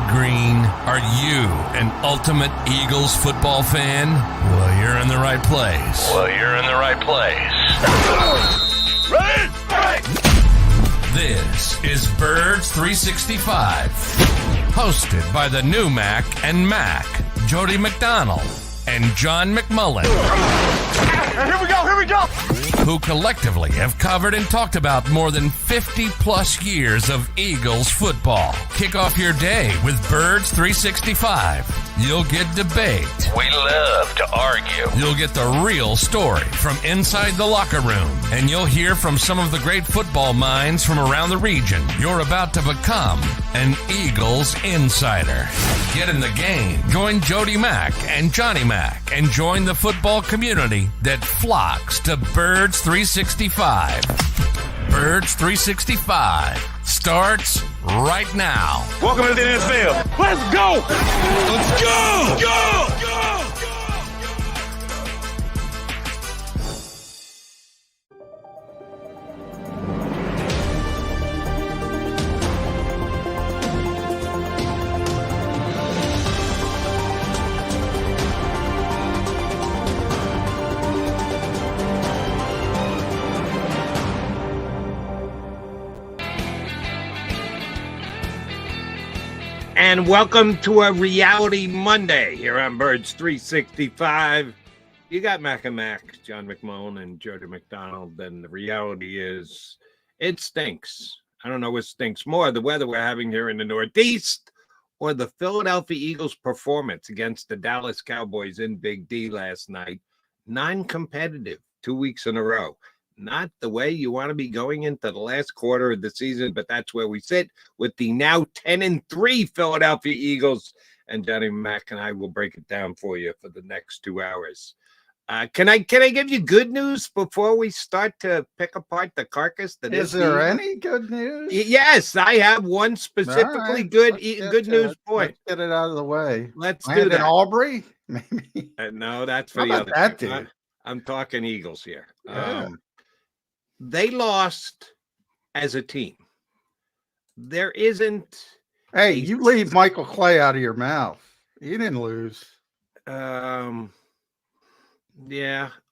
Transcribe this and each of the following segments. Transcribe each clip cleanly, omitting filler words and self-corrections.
green. Are you an ultimate Eagles football fan? Well, you're in the right place. Ready? Right. This is Birds 365, hosted by the new Mac and Mac, Jody McDonald and John McMullen. Here we go. Who collectively have covered and talked about more than 50 plus years of Eagles football. Kick off your day with Birds 365. You'll get debate. We love to argue. You'll get the real story from inside the locker room. And you'll hear from some of the great football minds from around the region. You're about to become an Eagles insider. Get in the game. Join Jody Mack and Johnny Mack and join the football community that flocks to Birds 365. Birds 365 starts right now. Welcome to the NFL. Let's go. Go. And welcome to a Reality Monday here on Birds 365. You got Mac and Mac, John McMullen and Jody McDonald, and the reality is it stinks. I don't know what stinks more, the weather we're having here in the Northeast or the Philadelphia Eagles' performance against the Dallas Cowboys in Big D last night. Non-competitive 2 weeks in a row. Not the way you want to be going into the last quarter of the season, but that's where we sit with the now 10-3 Philadelphia Eagles. And Johnny Mack and I will break it down for you for the next 2 hours. Can I give you good news before we start to pick apart the carcass? Is there any good news? Yes, I have one specifically good news point. Let's get it out of the way. Let's do that. Aubrey? Maybe. No, that's for the other. That dude? I'm talking Eagles here. Yeah. They lost as a team. There isn't. Hey, you leave Michael Clay out of your mouth. He didn't lose. Yeah.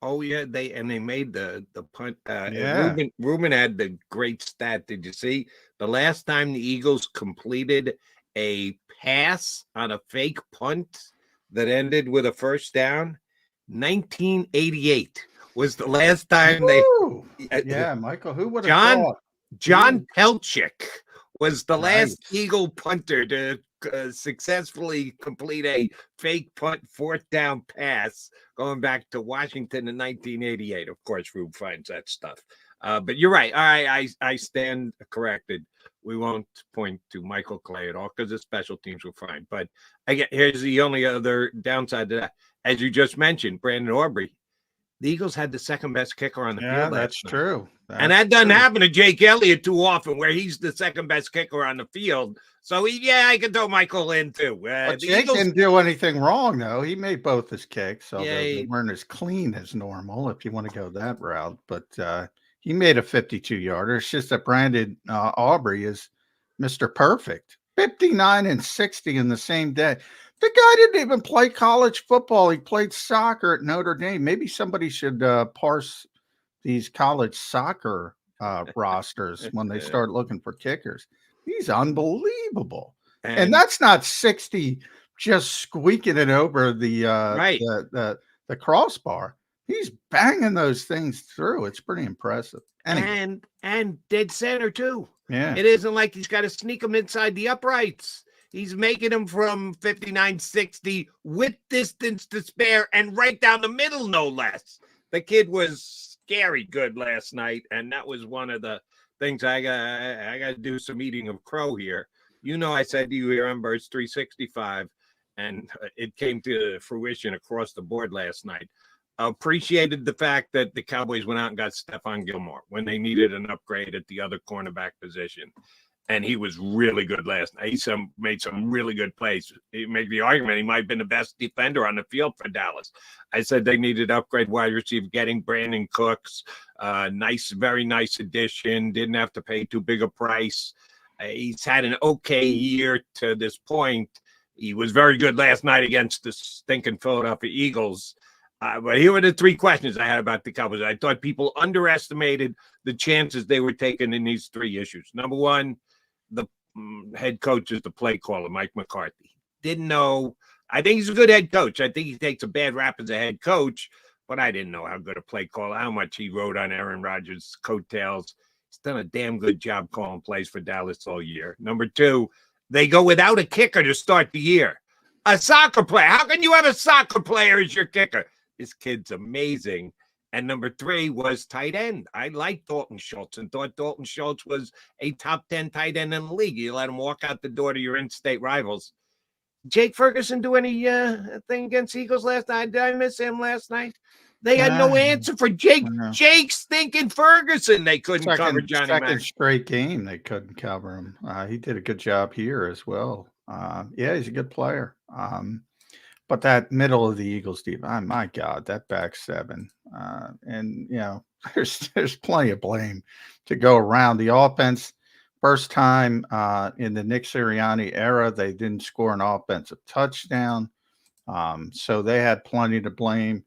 Oh, yeah. They made the punt. Yeah. Ruben had the great stat. Did you see the last time the Eagles completed a pass on a fake punt that ended with a first down? 1988. Was the last time Michael, who would have thought? John Pelchik was the last Eagle punter to successfully complete a fake punt fourth down pass going back to Washington in 1988. Of course, Rube finds that stuff. But you're right. I stand corrected. We won't point to Michael Clay at all because the special teams were fine. But again, here's the only other downside to that. As you just mentioned, Brandon Aubrey, the Eagles had the second best kicker on the field. Yeah, that's true. And that doesn't happen to Jake Elliott too often, where he's the second best kicker on the field. So, I can throw Michael in too. But Jake didn't do anything wrong, though. He made both his kicks, although they weren't as clean as normal, if you want to go that route. But he made a 52-yarder. It's just that Brandon Aubrey is Mr. Perfect. 59 and 60 in the same day. The guy didn't even play college football. He played soccer at Notre Dame. Maybe somebody should parse these college soccer rosters when they start looking for kickers. He's unbelievable. And that's not 60 just squeaking it over the crossbar. He's banging those things through. It's pretty impressive. Anyway. And dead center, too. Yeah. It isn't like he's got to sneak them inside the uprights. He's making them from 59-60 with distance to spare and right down the middle, no less. The kid was scary good last night, and that was one of the things I got to do some eating of crow here. I said to you here on Birds 365, and it came to fruition across the board last night. Appreciated the fact that the Cowboys went out and got Stephon Gilmore when they needed an upgrade at the other cornerback position. And he was really good last night. He made some really good plays. He made the argument he might have been the best defender on the field for Dallas. I said they needed to upgrade wide receiver, getting Brandon Cooks. Very nice addition. Didn't have to pay too big a price. He's had an okay year to this point. He was very good last night against the stinking Philadelphia Eagles. But here were the three questions I had about the Cowboys. I thought people underestimated the chances they were taking in these three issues. Number one, the head coach is the play caller, Mike McCarthy. Didn't know. I think he's a good head coach. I think he takes a bad rap as a head coach, but I didn't know how good a play caller, how much he rode on Aaron Rodgers' coattails. He's done a damn good job calling plays for Dallas all year. Number two, they go without a kicker to start the year. A soccer player. How can you have a soccer player as your kicker? This kid's amazing. And number three was tight end. I liked Dalton Schultz and thought Dalton Schultz was a top 10 tight end in the league. You let him walk out the door to your in-state rivals. Jake Ferguson do any thing against Eagles last night? Did I miss him last night? They had no answer for Jake. Jake's thinking Ferguson. They couldn't cover Johnny Mack. Second straight game, they couldn't cover him. He did a good job here as well. Yeah, he's a good player. But that middle of the Eagles deep, my God, that back seven. And, you know, there's plenty of blame to go around. The offense, first time in the Nick Sirianni era, they didn't score an offensive touchdown. So they had plenty to blame.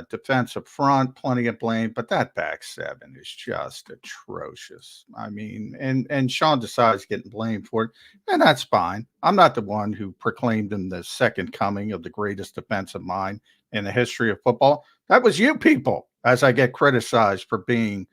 Defensive front, plenty of blame, but that back seven is just atrocious. I mean, and Sean Desai's getting blamed for it, and that's fine. I'm not the one who proclaimed him the second coming of the greatest defensive mind in the history of football. That was you people, as I get criticized for being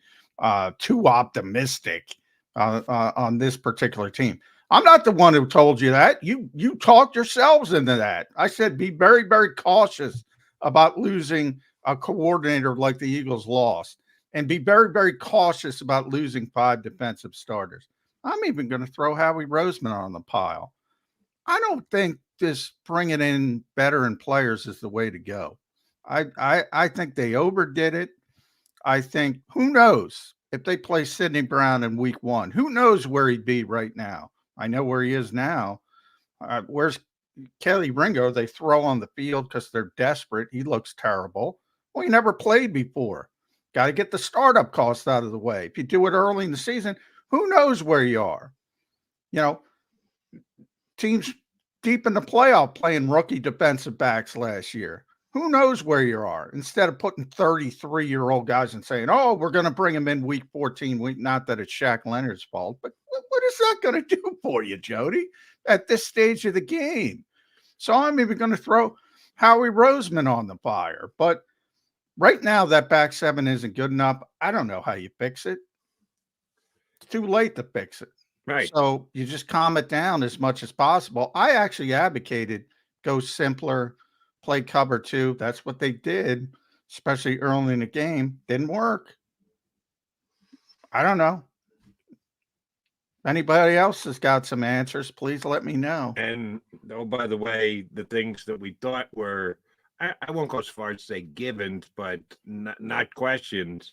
too optimistic on this particular team. I'm not the one who told you that. You talked yourselves into that. I said be very, very cautious about losing a coordinator like the Eagles lost, and be very, very cautious about losing 5 defensive starters. I'm even going to throw Howie Roseman on the pile. I don't think this bringing in veteran players is the way to go. I think they overdid it. I think, who knows if they play Sidney Brown in week 1, who knows where he'd be right now. I know where he is now. Where's Kelly Ringo? They throw on the field because they're desperate. He looks terrible. Well, he never played before. Got to get the startup costs out of the way. If you do it early in the season, who knows where you are? You know, teams deep in the playoff playing rookie defensive backs last year. Who knows where you are? Instead of putting 33-year-old guys and saying, oh, we're going to bring him in week 14. Not that it's Shaq Leonard's fault, but what is that going to do for you, Jody, at this stage of the game? So I'm even going to throw Howie Roseman on the fire. But right now, that back seven isn't good enough. I don't know how you fix it. It's too late to fix it. Right. So you just calm it down as much as possible. I actually advocated go simpler, play cover 2. That's what they did, especially early in the game. Didn't work. I don't know. Anybody else has got some answers, please let me know. And, oh, by the way, the things that we thought were, I won't go as far as say givens, but not questions.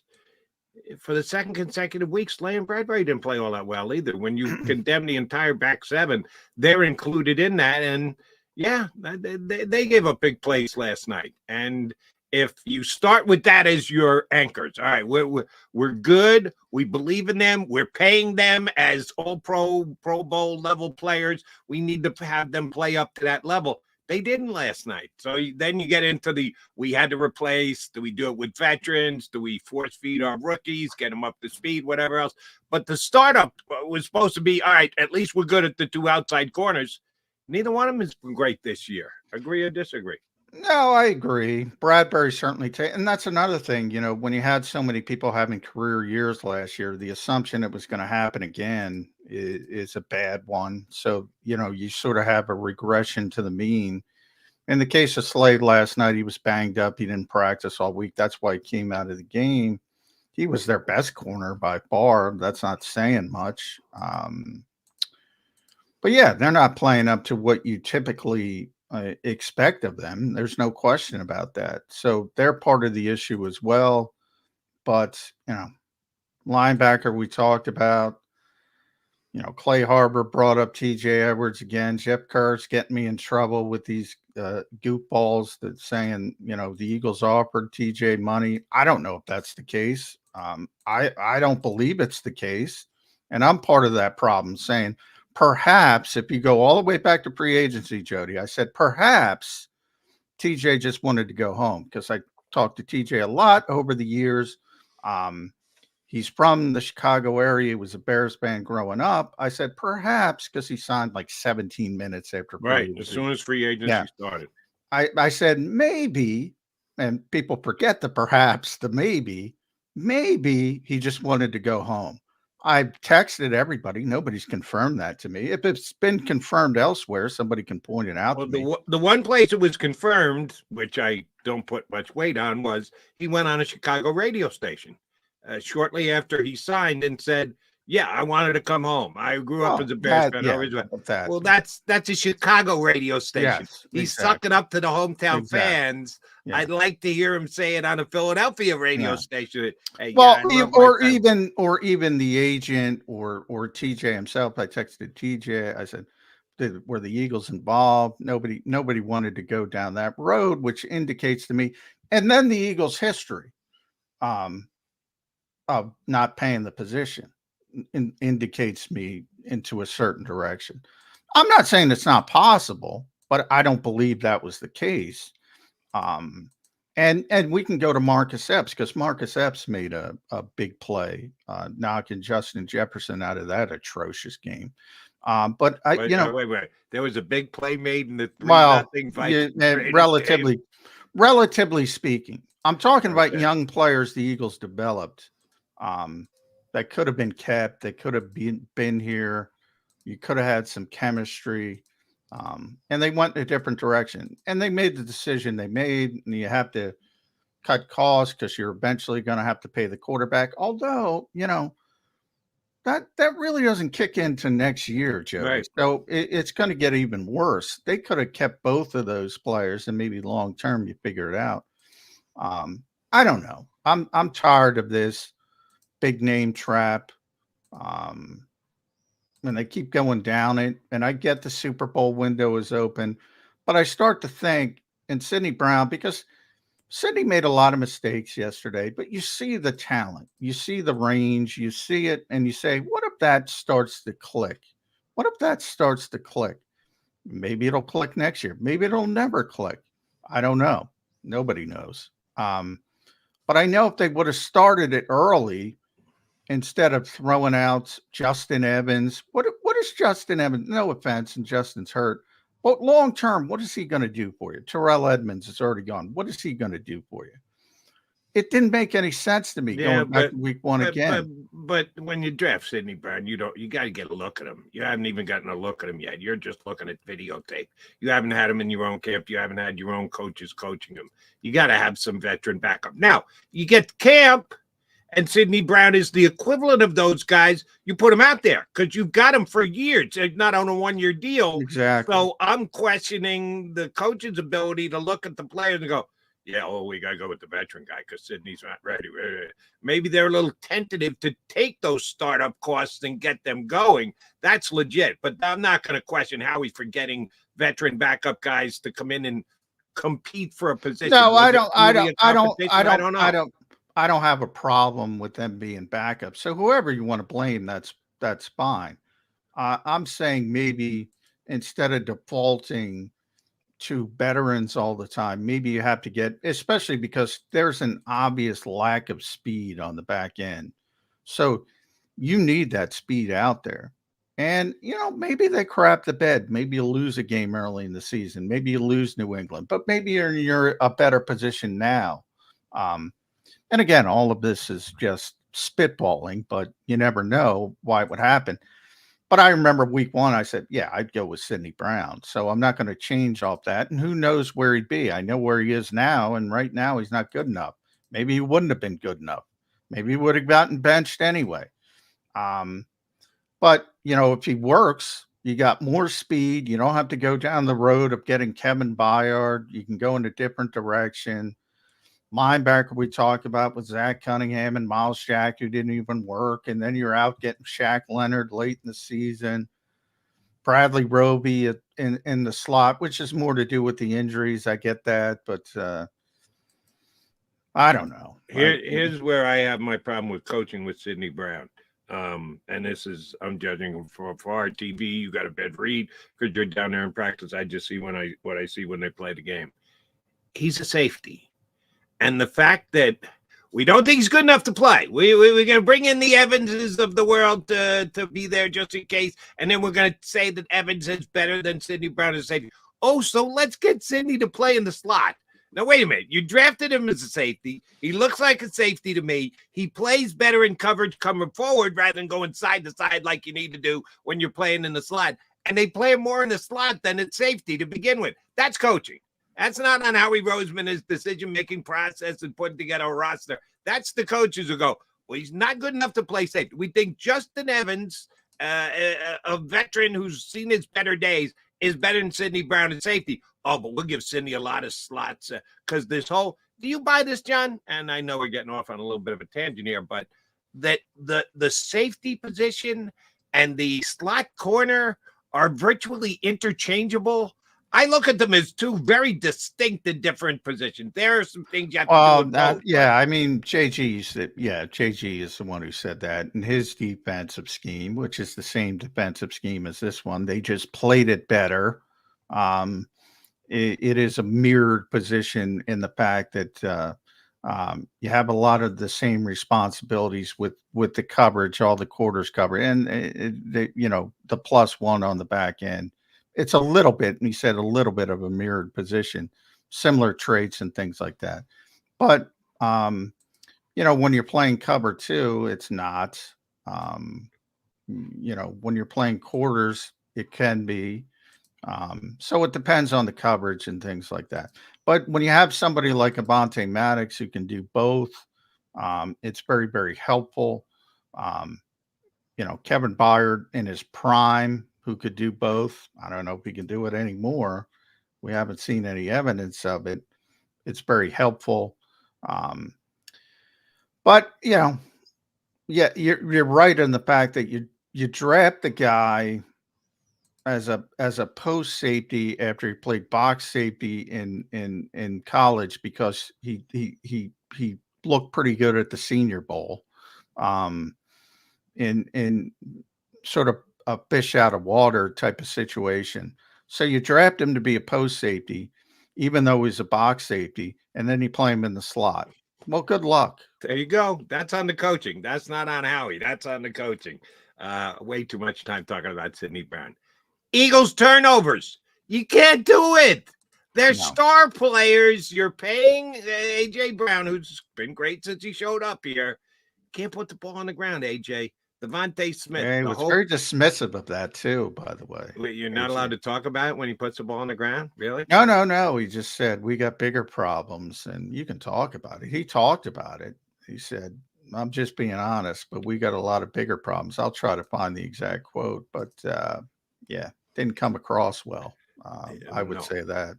For the second consecutive week, Slay and Bradbury didn't play all that well either. When you condemn the entire back seven, they're included in that. And, yeah, they gave up big plays last night. And if you start with that as your anchors, all right, we're good. We believe in them. We're paying them as all Pro Bowl level players. We need to have them play up to that level. They didn't last night. So then you get into we had to replace. Do we do it with veterans? Do we force feed our rookies, get them up to speed, whatever else? But the startup was supposed to be, all right, at least we're good at the 2 outside corners. Neither one of them has been great this year. Agree or disagree? No, I agree. Bradbury certainly and that's another thing, you know, when you had so many people having career years last year, the assumption it was going to happen again is a bad one. So, you know, you sort of have a regression to the mean. In the case of Slade last night, he was banged up. He didn't practice all week. That's why he came out of the game. He was their best corner by far. That's not saying much. But yeah, they're not playing up to what you typically expect of them. There's no question about that. So they're part of the issue as well. But, you know, linebacker we talked about, you know, Clay Harbor brought up TJ Edwards again. Jeff Kerr's getting me in trouble with these goofballs that saying, you know, the Eagles offered TJ money. I don't know if that's the case. I don't believe it's the case. And I'm part of that problem, saying perhaps if you go all the way back to free agency, Jody, I said perhaps TJ just wanted to go home, because I talked to TJ a lot over the years. He's from the Chicago area. He was a Bears fan growing up. I said perhaps because he signed like 17 minutes after free agency. As soon as free agency started. I said maybe, and people forget the perhaps, the maybe he just wanted to go home. I've texted everybody. Nobody's confirmed that to me. If it's been confirmed elsewhere, somebody can point it out to me. The one place it was confirmed, which I don't put much weight on, was he went on a Chicago radio station shortly after he signed and said, yeah, I wanted to come home. I grew up as a Bears fan. Well, that's a Chicago radio station. Yes, He's sucking up to the hometown fans. Yeah. I'd like to hear him say it on a Philadelphia radio station. Hey, well, or even the agent or TJ himself. I texted TJ. I said, were the Eagles involved? Nobody wanted to go down that road, which indicates to me. And then the Eagles' history of not paying the position indicates me into a certain direction. I'm not saying it's not possible, but I don't believe that was the case. And we can go to Marcus Epps, because Marcus Epps made a big play, knocking Justin Jefferson out of that atrocious game. But wait. There was a big play made in the 3-0 fight. Relatively speaking, I'm talking about young players the Eagles developed that could have been kept. They could have been here. You could have had some chemistry. And they went in a different direction. And they made the decision they made. And you have to cut costs because you're eventually going to have to pay the quarterback. Although, that really doesn't kick into next year, Joe. Right. So it's going to get even worse. They could have kept both of those players, and maybe long term you figure it out. I don't know. I'm tired of this big name trap. And they keep going down it. And I get the Super Bowl window is open, but I start to think, and Sidney Brown, because Sidney made a lot of mistakes yesterday, but you see the talent, you see the range, you see it, and you say, what if that starts to click? What if that starts to click? Maybe it'll click next year. Maybe it'll never click. I don't know. Nobody knows. But I know if they would have started it early, instead of throwing out Justin Evans, what is Justin Evans? No offense, and Justin's hurt. But long term, what is he going to do for you? Terrell Edmonds is already gone. What is he going to do for you? It didn't make any sense to me going back to week one again. But when you draft Sidney Brown, you got to get a look at him. You haven't even gotten a look at him yet. You're just looking at videotape. You haven't had him in your own camp. You haven't had your own coaches coaching him. You got to have some veteran backup. Now, you get camp, and Sidney Brown is the equivalent of those guys. You put him out there because you've got him for years, not on a one-year deal. Exactly. So I'm questioning the coach's ability to look at the players and go, we got to go with the veteran guy because Sidney's not ready. Maybe they're a little tentative to take those startup costs and get them going. That's legit. But I'm not going to question how he's forgetting veteran backup guys to come in and compete for a position. No, I don't have a problem with them being backup. So whoever you want to blame, that's fine. I'm saying maybe instead of defaulting to veterans all the time, maybe you have to get, especially because there's an obvious lack of speed on the back end. So you need that speed out there. And, maybe they crap the bed. Maybe you lose a game early in the season. Maybe you lose New England, but maybe you're in a better position now. And again, all of this is just spitballing, but you never know why it would happen. But I remember week one, I said, I'd go with Sidney Brown. So I'm not going to change off that. And who knows where he'd be? I know where he is now. And right now he's not good enough. Maybe he wouldn't have been good enough. Maybe he would have gotten benched anyway. But, if he works, you got more speed. You don't have to go down the road of getting Kevin Byard. You can go in a different direction. Linebacker we talked about with Zach Cunningham and Miles Jack, who didn't even work. And then you're out getting Shaq Leonard late in the season. Bradley Roby in the slot, which is more to do with the injuries. I get that. But I don't know. Here's where I have my problem with coaching with Sidney Brown. And this is, I'm judging for our TV. You got a bad read because you're down there in practice. I just see what I see when they play the game. He's a safety. And the fact that we don't think he's good enough to play. We're going to bring in the Evanses of the world to be there just in case. And then we're going to say that Evans is better than Sidney Brown as a safety. Oh, so let's get Sidney to play in the slot. Now, wait a minute. You drafted him as a safety. He looks like a safety to me. He plays better in coverage coming forward rather than going side to side like you need to do when you're playing in the slot. And they play him more in the slot than at safety to begin with. That's coaching. That's not on Howie Roseman, his decision-making process and putting together a roster. That's the coaches who go, well, he's not good enough to play safety. We think Justin Evans, a veteran who's seen his better days, is better than Sidney Brown at safety. Oh, but we'll give Sidney a lot of slots because this whole – do you buy this, John? And I know we're getting off on a little bit of a tangent here, but that the safety position and the slot corner are virtually interchangeable. I look at them as two very distinct and different positions. There are some things you have to do. I mean, JG is the one who said that. In his defensive scheme, which is the same defensive scheme as this one, they just played it better. It is a mirrored position in the fact that you have a lot of the same responsibilities with the coverage, all the quarters covered, and the +1 on the back end. It's a little bit, and he said a little bit of a mirrored position, similar traits and things like that. But, when you're playing cover 2, it's not. When you're playing quarters, it can be. So it depends on the coverage and things like that. But when you have somebody like Avonte Maddox who can do both, it's very, very helpful. Kevin Byard in his prime, who could do both. I don't know if he can do it anymore. We haven't seen any evidence of it. It's very helpful. But you're right in the fact that you draft the guy as a post safety after he played box safety in college because he looked pretty good at the Senior Bowl. In sort of a fish out of water type of situation. So you draft him to be a post safety, even though he's a box safety, and then you play him in the slot. Well, good luck. There you go. That's on the coaching. That's not on Howie. That's on the coaching. Way too much time talking about Sidney Brown. Eagles turnovers. You can't do it. They're star players. You're paying A.J. Brown, who's been great since he showed up here. Can't put the ball on the ground, A.J. Devontae Smith. Yeah, he was very dismissive of that too, by the way. You're not allowed to talk about it when he puts the ball on the ground? Really? No. He just said, we got bigger problems and you can talk about it. He talked about it. He said, I'm just being honest, but we got a lot of bigger problems. I'll try to find the exact quote, but didn't come across well. I would say that.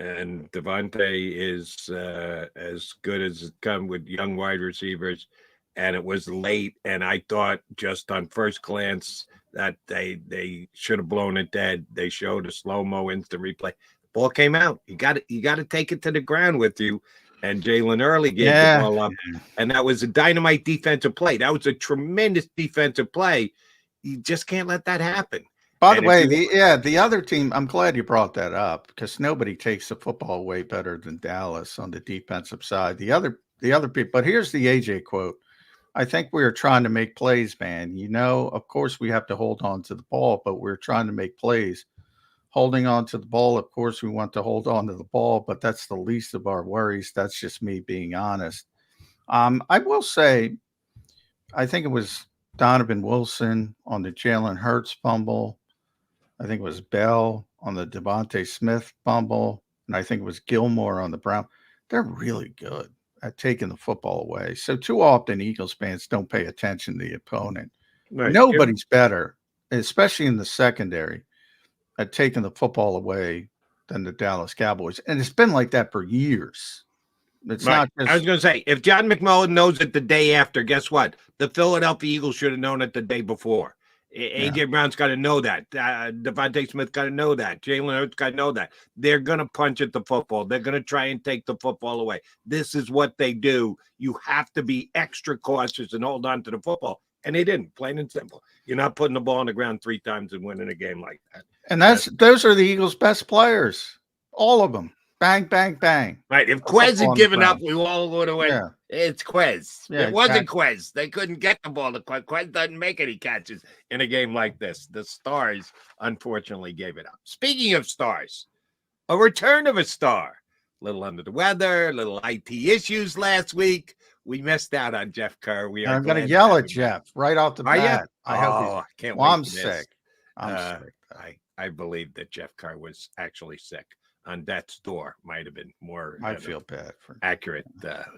And Devontae is as good as it come with young wide receivers. And it was late, and I thought just on first glance that they should have blown it dead. They showed a slow-mo instant replay. The ball came out. You got to take it to the ground with you. And Jalen Early gave the ball up, and that was a dynamite defensive play. That was a tremendous defensive play. You just can't let that happen. By the way, the other team, I'm glad you brought that up because nobody takes the football way better than Dallas on the defensive side. The other people, but here's the AJ quote. I think we are trying to make plays, man. Of course we have to hold on to the ball, but we're trying to make plays. Holding on to the ball, of course we want to hold on to the ball, but that's the least of our worries. That's just me being honest. I will say, I think it was Donovan Wilson on the Jalen Hurts fumble. I think it was Bell on the Devontae Smith fumble. And I think it was Gilmore on the Brown. They're really good at taking the football away. So too often Eagles fans don't pay attention to the opponent. Right. Nobody's better, especially in the secondary, at taking the football away than the Dallas Cowboys. And it's been like that for years. It's not just... I was going to say, if John McMullen knows it the day after, guess what? The Philadelphia Eagles should have known it the day before. A.J. Brown's got to know that. Devontae Smith got to know that. Jalen Hurts got to know that. They're going to punch at the football. They're going to try and take the football away. This is what they do. You have to be extra cautious and hold on to the football. And they didn't, plain and simple. You're not putting the ball on the ground 3 times and winning a game like that. And those are the Eagles' best players. All of them. Bang, bang, bang. Right. If Quez had given up, we all would have went, Yeah. It's Quez. Yeah, it wasn't Quez. They couldn't get the ball to Quez. Quez doesn't make any catches in a game like this. The Stars, unfortunately, gave it up. Speaking of stars, a return of a star. A little under the weather, little IT issues last week. We missed out on Jeff Kerr. I'm going to yell at Jeff right off the bat. I hope he's, can't wait. I'm sick. I'm sick. I believe that Jeff Kerr was actually sick. On death's door might have been more. I feel bad for accurate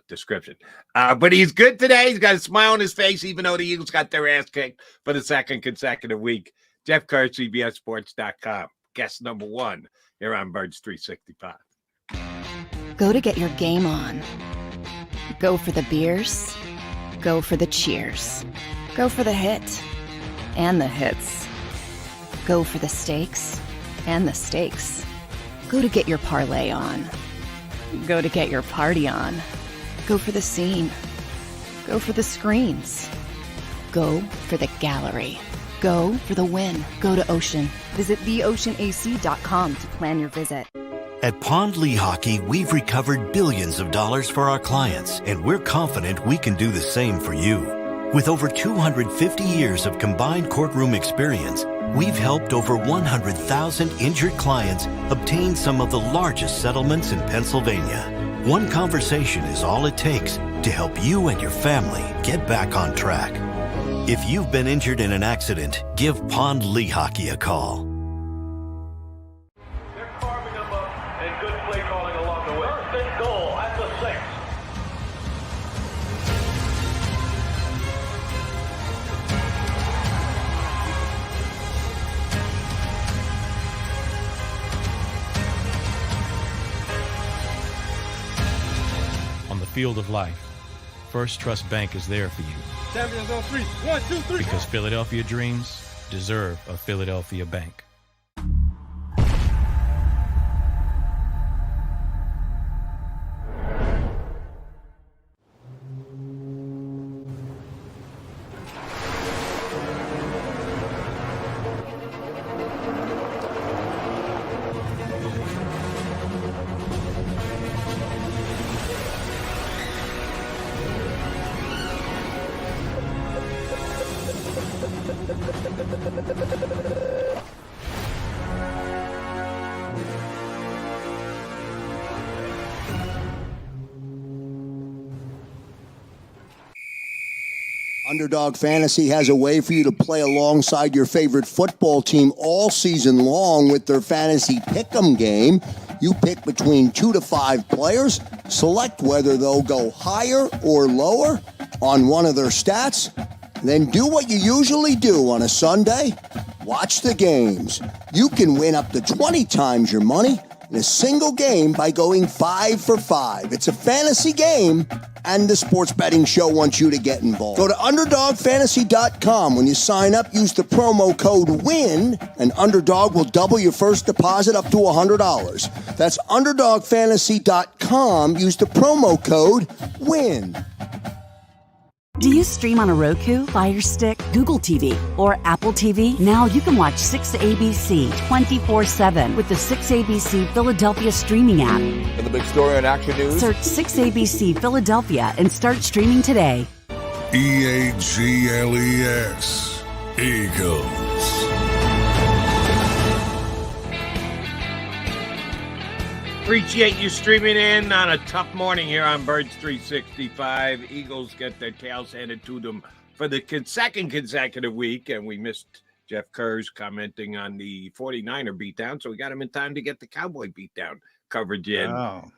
description. But he's good today. He's got a smile on his face, even though the Eagles got their ass kicked for the 2nd consecutive week. Jeff Kerr, CBSSports.com. Guest number 1 here on Birds 365. Go to get your game on. Go for the beers. Go for the cheers. Go for the hit and the hits. Go for the stakes and the stakes. Go to get your parlay on. Go to get your party on. Go for the scene. Go for the screens. Go for the gallery. Go for the win. Go to Ocean. Visit theoceanac.com to plan your visit. At Pond Lehocky, we've recovered billions of dollars for our clients, and we're confident we can do the same for you. With over 250 years of combined courtroom experience, we've helped over 100,000 injured clients obtain some of the largest settlements in Pennsylvania. One conversation is all it takes to help you and your family get back on track. If you've been injured in an accident, give Pond Lehocky a call. They're carving them up and good play calling along the way. First and goal at the 6. On the field of life, First Trust Bank is there for you. Champions on 3. 1, 2, 3. Because Philadelphia dreams deserve a Philadelphia bank. Underdog Fantasy has a way for you to play alongside your favorite football team all season long with their fantasy pick'em game. You pick between 2 to 5 players, select whether they'll go higher or lower on one of their stats, then do what you usually do on a Sunday, watch the games. You can win up to 20 times your money in a single game by going 5 for 5. It's a fantasy game, and the Sports Betting Show wants you to get involved. Go to UnderdogFantasy.com. When you sign up, use the promo code WIN, and Underdog will double your first deposit up to $100. That's UnderdogFantasy.com. Use the promo code WIN. Do you stream on a Roku, Fire Stick, Google TV, or Apple TV? Now you can watch 6ABC 24/7 with the 6ABC Philadelphia streaming app. And the big story on Action News? Search 6ABC Philadelphia and start streaming today. EAGLES, Eagles. Appreciate you streaming in on a tough morning here on Birds 365. Eagles get their tails handed to them for the second consecutive week, and we missed Jeff Kerr's commenting on the 49er beatdown, so we got him in time to get the Cowboy beatdown coverage in. Oh,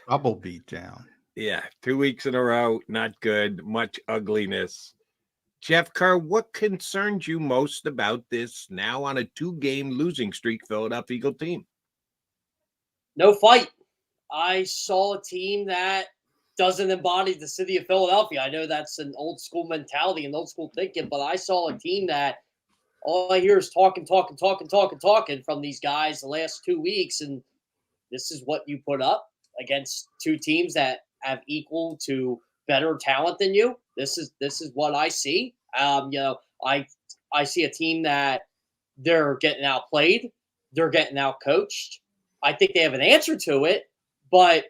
double beatdown. Yeah, 2 weeks in a row, not good, much ugliness. Jeff Kerr, what concerns you most about this now on a 2-game losing streak Philadelphia Eagle team? No fight. I saw a team that doesn't embody the city of Philadelphia. I know that's an old school mentality and old school thinking, but I saw a team that all I hear is talking from these guys the last 2 weeks. And this is what you put up against 2 teams that have equal to better talent than you. This is what I see. I see a team that they're getting outplayed, they're getting outcoached. I think they have an answer to it, but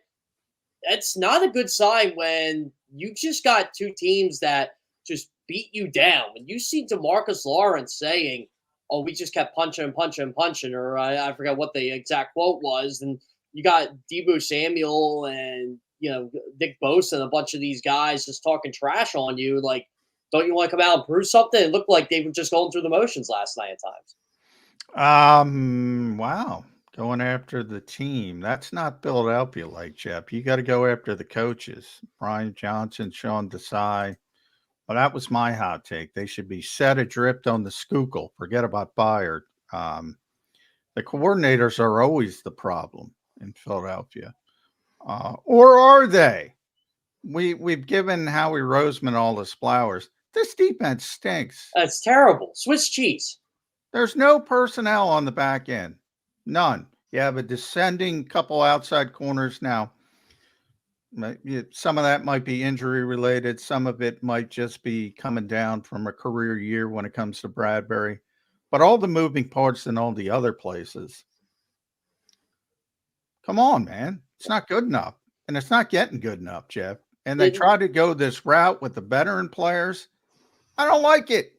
that's not a good sign when you just got two teams that just beat you down. When you see DeMarcus Lawrence saying, "Oh, we just kept punching and punching and punching," or I forgot what the exact quote was, and you got Deebo Samuel and Nick Bosa and a bunch of these guys just talking trash on you. Like, don't you want to come out and prove something? It looked like they were just going through the motions last night at times. Wow. Going after the team. That's not Philadelphia like Jeff. You got to go after the coaches. Brian Johnson, Sean Desai. Well, that was my hot take. They should be set adrift on the Schuylkill. Forget about fired. The coordinators are always the problem in Philadelphia. Or are they? We've given Howie Roseman all his flowers. This defense stinks. That's terrible. Swiss cheese. There's no personnel on the back end. None. You have a descending couple outside corners now. Some of that might be injury related. Some of it might just be coming down from a career year when it comes to Bradbury. But all the moving parts in all the other places. Come on, man. It's not good enough. And it's not getting good enough, Jeff. And they try to go this route with the veteran players. I don't like it.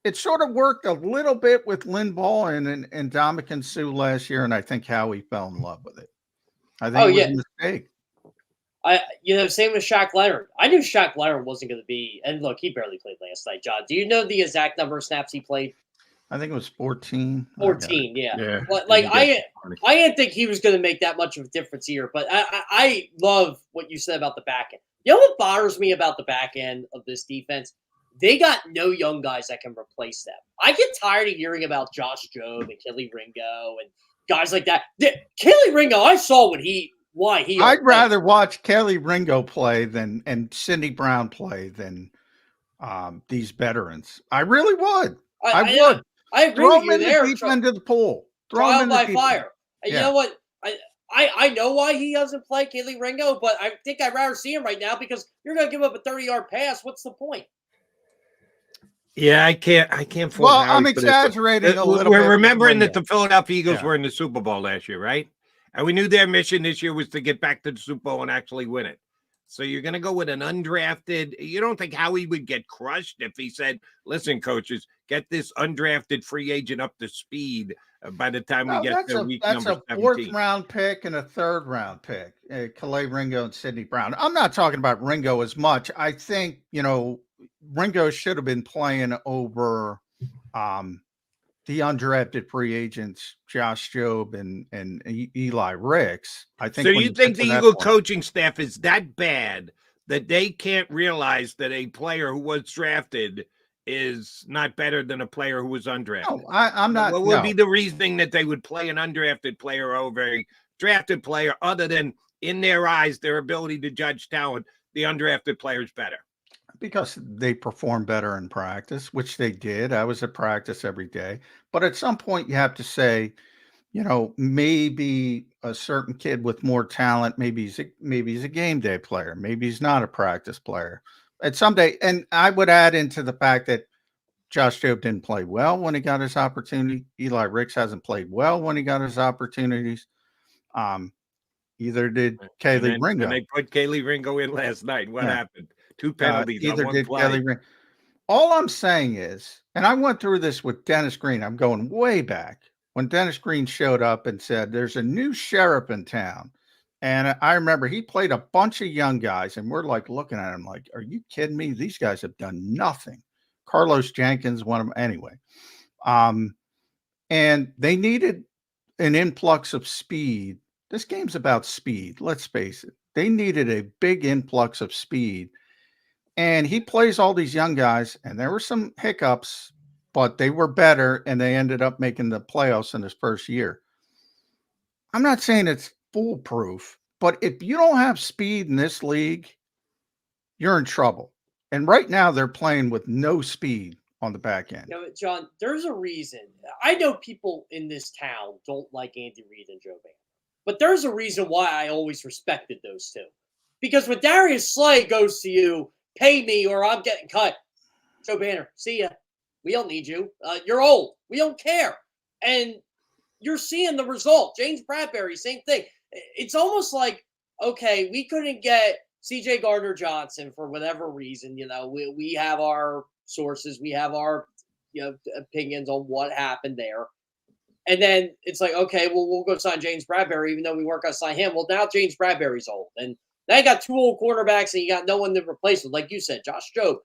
It sort of worked a little bit with Lynn Ball and Ndamukong Suh last year, and I think Howie fell in love with it. I think it was a mistake. Same with Shaq Leonard. I knew Shaq Leonard wasn't going to be, and look, he barely played last night, John. Do you know the exact number of snaps he played? I think it was 14. 14, yeah. But I didn't think he was going to make that much of a difference here, but I love what you said about the back end. You know what bothers me about the back end of this defense? They got no young guys that can replace them. I get tired of hearing about Josh Jobe and Kelly Ringo and guys like that. Kelly Ringo, I saw I'd rather watch Kelly Ringo play and Cindy Brown play than these veterans. I really would. I would. I agree with you there. Deep into the pool. Trial by fire. And you know what? I know why he doesn't play Kelly Ringo, but I think I'd rather see him right now because you're going to give up a 30-yard pass. What's the point? Yeah, I can't. Well, I'm exaggerating a little bit. We're remembering that the Philadelphia Eagles were in the Super Bowl last year, right? And we knew their mission this year was to get back to the Super Bowl and actually win it. So you're going to go with an undrafted. You don't think Howie would get crushed if he said, "Listen, coaches, get this undrafted free agent up to speed by the time we get to week number 17." That's a fourth-round pick and a third-round pick. Kelly Ringo and Sidney Brown. I'm not talking about Ringo as much. I think Ringo should have been playing over the undrafted free agents, Josh Jobe and Eli Ricks. I think. So you think the Eagle coaching staff is that bad that they can't realize that a player who was drafted is not better than a player who was undrafted? No, I'm not. What would be the reasoning that they would play an undrafted player over a drafted player other than in their eyes, their ability to judge talent, the undrafted player is better? Because they perform better in practice, which they did. I was at practice every day. But at some point you have to say, maybe a certain kid with more talent, maybe he's a game day player. Maybe he's not a practice player. At some day, and I would add into the fact that Josh Jobe didn't play well when he got his opportunity. Eli Ricks hasn't played well when he got his opportunities. Either did Kelly Ringo. And they put Kelly Ringo in last night. What happened? 2 penalties. Either did Kelly Ringo. All I'm saying is, and I went through this with Dennis Green. I'm going way back when Dennis Green showed up and said, "There's a new sheriff in town." And I remember he played a bunch of young guys, and we're like looking at him like, "Are you kidding me? These guys have done nothing." Carlos Jenkins, one of them, anyway. And they needed an influx of speed. This game's about speed. Let's face it. They needed a big influx of speed. And he plays all these young guys, and there were some hiccups, but they were better, and they ended up making the playoffs in his first year. I'm not saying it's foolproof, but if you don't have speed in this league, you're in trouble. And right now they're playing with no speed on the back end. John, there's a reason. I know people in this town don't like Andy Reid and Joe Banner, but there's a reason why I always respected those two. Because when Darius Slay goes to you, "Pay me or I'm getting cut," Joe Banner, see ya. We don't need you. You're old. We don't care. And you're seeing the result. James Bradbury, same thing. It's almost like, okay, we couldn't get C.J. Gardner-Johnson for whatever reason. We have our sources. We have our opinions on what happened there. And then it's like, okay, well, we'll go sign James Bradbury, even though we weren't going to sign him. Well, now James Bradbury's old. And now you got 2 old quarterbacks, and you got no one to replace him. Like you said, Josh Jobe,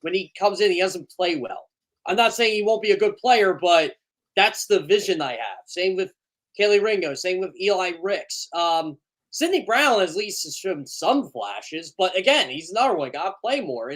when he comes in, he doesn't play well. I'm not saying he won't be a good player, but that's the vision I have. Same with Kelly Ringo. Same with Eli Ricks. Sidney Brown at least has shown some flashes, but again, he's another one. Got to play more.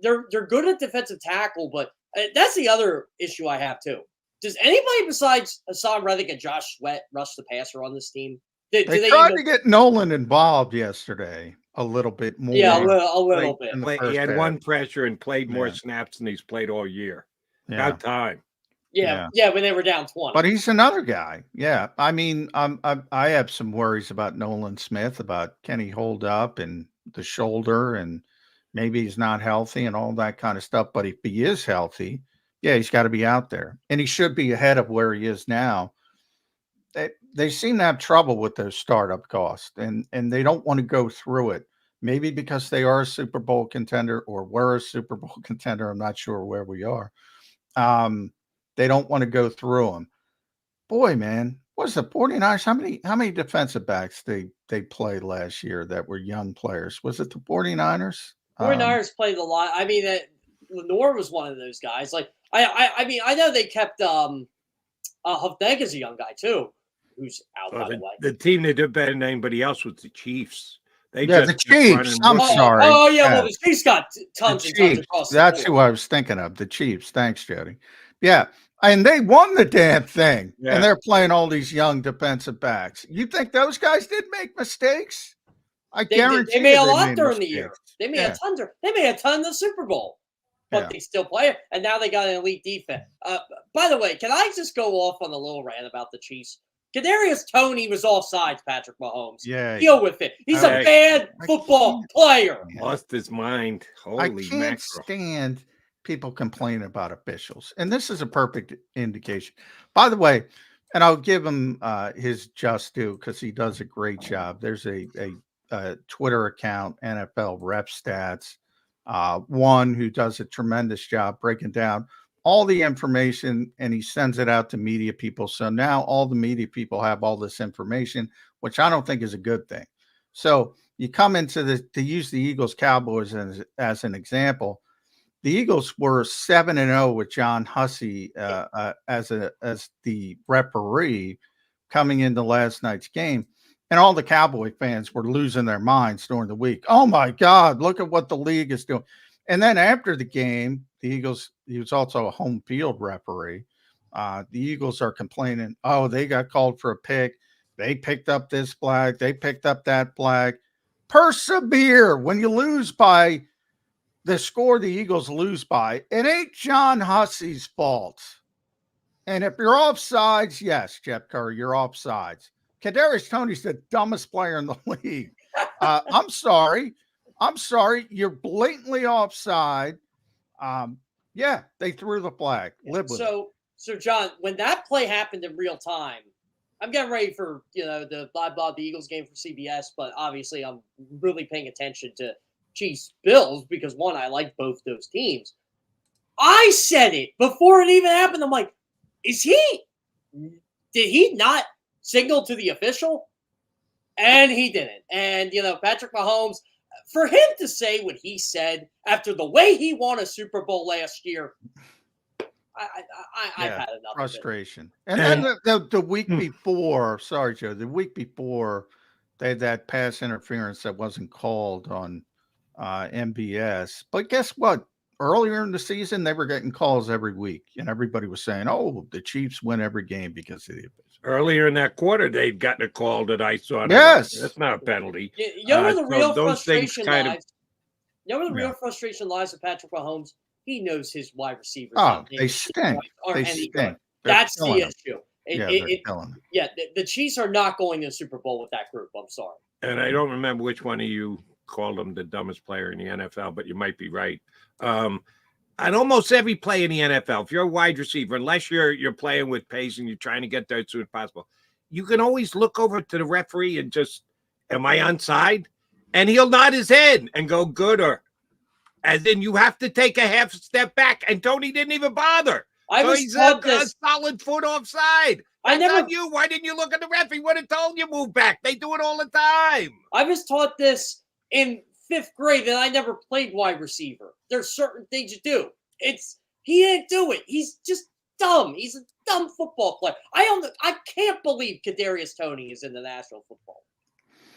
They're good at defensive tackle, but that's the other issue I have too. Does anybody besides Hassan Reddick and Josh Sweat rush the passer on this team? They tried to get Nolan involved yesterday a little bit more. Yeah, a little bit. He had one pressure and played more snaps than he's played all year. About time. Yeah, when they were down 20. But he's another guy. Yeah, I mean, I have some worries about Nolan Smith, about can he hold up and the shoulder, and maybe he's not healthy and all that kind of stuff. But if he is healthy, yeah, he's got to be out there, and he should be ahead of where he is now. They seem to have trouble with those startup costs, and they don't want to go through it. Maybe because they are a Super Bowl contender, or were a Super Bowl contender. I'm not sure where we are. They don't want to go through them. Boy, man, what's the 49ers? How many defensive backs they played last year that were young players? Was it the 49ers? 49ers played a lot. I mean, Lenore was one of those guys. Like, I mean, I know they kept Huffnagg is a young guy too, who's out, by the way. The team that did better than anybody else was the Chiefs. The Chiefs. I'm sorry. Oh, yeah. Well, the Chiefs got tons and tons across the That's board. who I was thinking of. The Chiefs. Thanks, Jody. Yeah. And they won the damn thing. Yeah. And they're playing all these young defensive backs. You think those guys did make mistakes? I guarantee they made a lot during the year. They made a ton. They made a ton in the Super Bowl. But they still play it. And now they got an elite defense. By the way, can I just go off on a little rant about the Chiefs? Kadarius Toney was offsides, Patrick Mahomes. Yeah. Deal with it. He's a bad football player. Lost his mind. Holy I can't stand people complaining about officials. And this is a perfect indication. By the way, and I'll give him his just due because he does a great job. There's a Twitter account, NFL Rep Stats, one who does a tremendous job breaking down all the information, and he sends it out to media people. So now all the media people have all this information, which I don't think is a good thing. So you come into to use the Eagles Cowboys as an example. The Eagles were 7-0 with John Hussey as the referee coming into last night's game. And all the Cowboy fans were losing their minds during the week. Oh my God, look at what the league is doing. And then after the game, the Eagles, he was also a home field referee. The Eagles are complaining, oh, they got called for a pick. They picked up this flag. They picked up that flag. Persevere. When you lose by the score the Eagles lose by, it ain't John Hussey's fault. And if you're offsides, yes, Jeff Kerr, you're offsides. Kadarius Toney's the dumbest player in the league. I'm sorry. You're blatantly offside. Yeah, they threw the flag. Live with it. So John, when that play happened in real time, I'm getting ready for the the Eagles game for CBS, but obviously I'm really paying attention to Chiefs Bills because one, I like both those teams. I said it before it even happened. I'm like, did he not signal to the official? And he didn't. And Patrick Mahomes, for him to say what he said after the way he won a Super Bowl last year, I've had enough frustration. And then the week before, sorry, Joe, the week before, they had that pass interference that wasn't called on MBS. But guess what? Earlier in the season, they were getting calls every week, and everybody was saying, oh, the Chiefs win every game because of the official. Earlier in that quarter, they'd gotten a call that I saw. Yes. That's not a penalty. You know where the real frustration lies? You know where the real frustration lies with Patrick Mahomes? He knows his wide receivers. Oh, they stink. They stink. That's the issue. The Chiefs are not going to the Super Bowl with that group. I'm sorry. And I don't remember which one of you called him the dumbest player in the NFL, but you might be right. On almost every play in the NFL, if you're a wide receiver, unless you're playing with pace and you're trying to get there as soon as possible, you can always look over to the referee and just, am I onside? And he'll nod his head and go, good, or as in you have to take a half step back. And Tony didn't even bother. He's a solid foot offside. That's on you. Why didn't you look at the ref? He would have told you move back. They do it all the time. I was taught this in 5th grade, and I never played wide receiver. There's certain things you do. He didn't do it. He's just dumb. He's a dumb football player. I can't believe Kadarius Toney is in the National Football.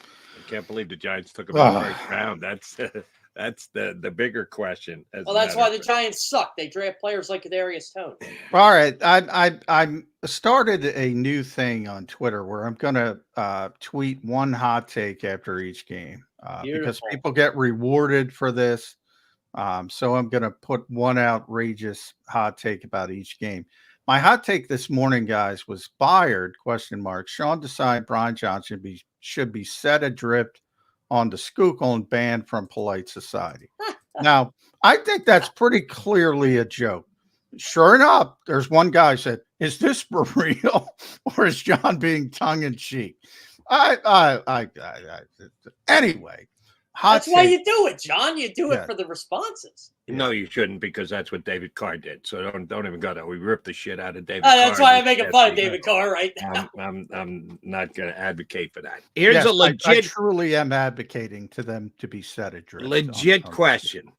I can't believe the Giants took him in the first round. That's the bigger question. Well, that's why the Giants suck. They draft players like Kadarius Toney. All right, I started a new thing on Twitter where I'm going to tweet one hot take after each game because people get rewarded for this. So I'm going to put one outrageous hot take about each game. My hot take this morning, guys, was fired, ? Sean Desai, Brian Johnson should be set adrift on the Schuylkill and banned from polite society. Now, I think that's pretty clearly a joke. Sure enough, there's one guy said, is this for real or is John being tongue in cheek? Anyway. That's why you do it, John. You do it for the responses. No, you shouldn't, because that's what David Carr did. So don't even go there. We ripped the shit out of David Carr. That's why I'm making fun of David Carr right now. I'm not going to advocate for that. Here's a legit. I truly am advocating to them to be set adrift. Legit question.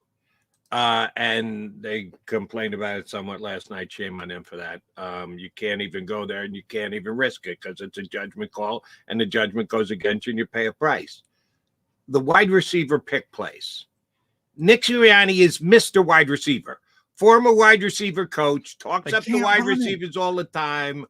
And they complained about it somewhat last night. Shame on them for that. You can't even go there and you can't even risk it because it's a judgment call, and the judgment goes against you and you pay a price. The wide receiver pick plays. Nick Sirianni is Mr. Wide Receiver, former wide receiver coach, talks up to wide receivers all the time.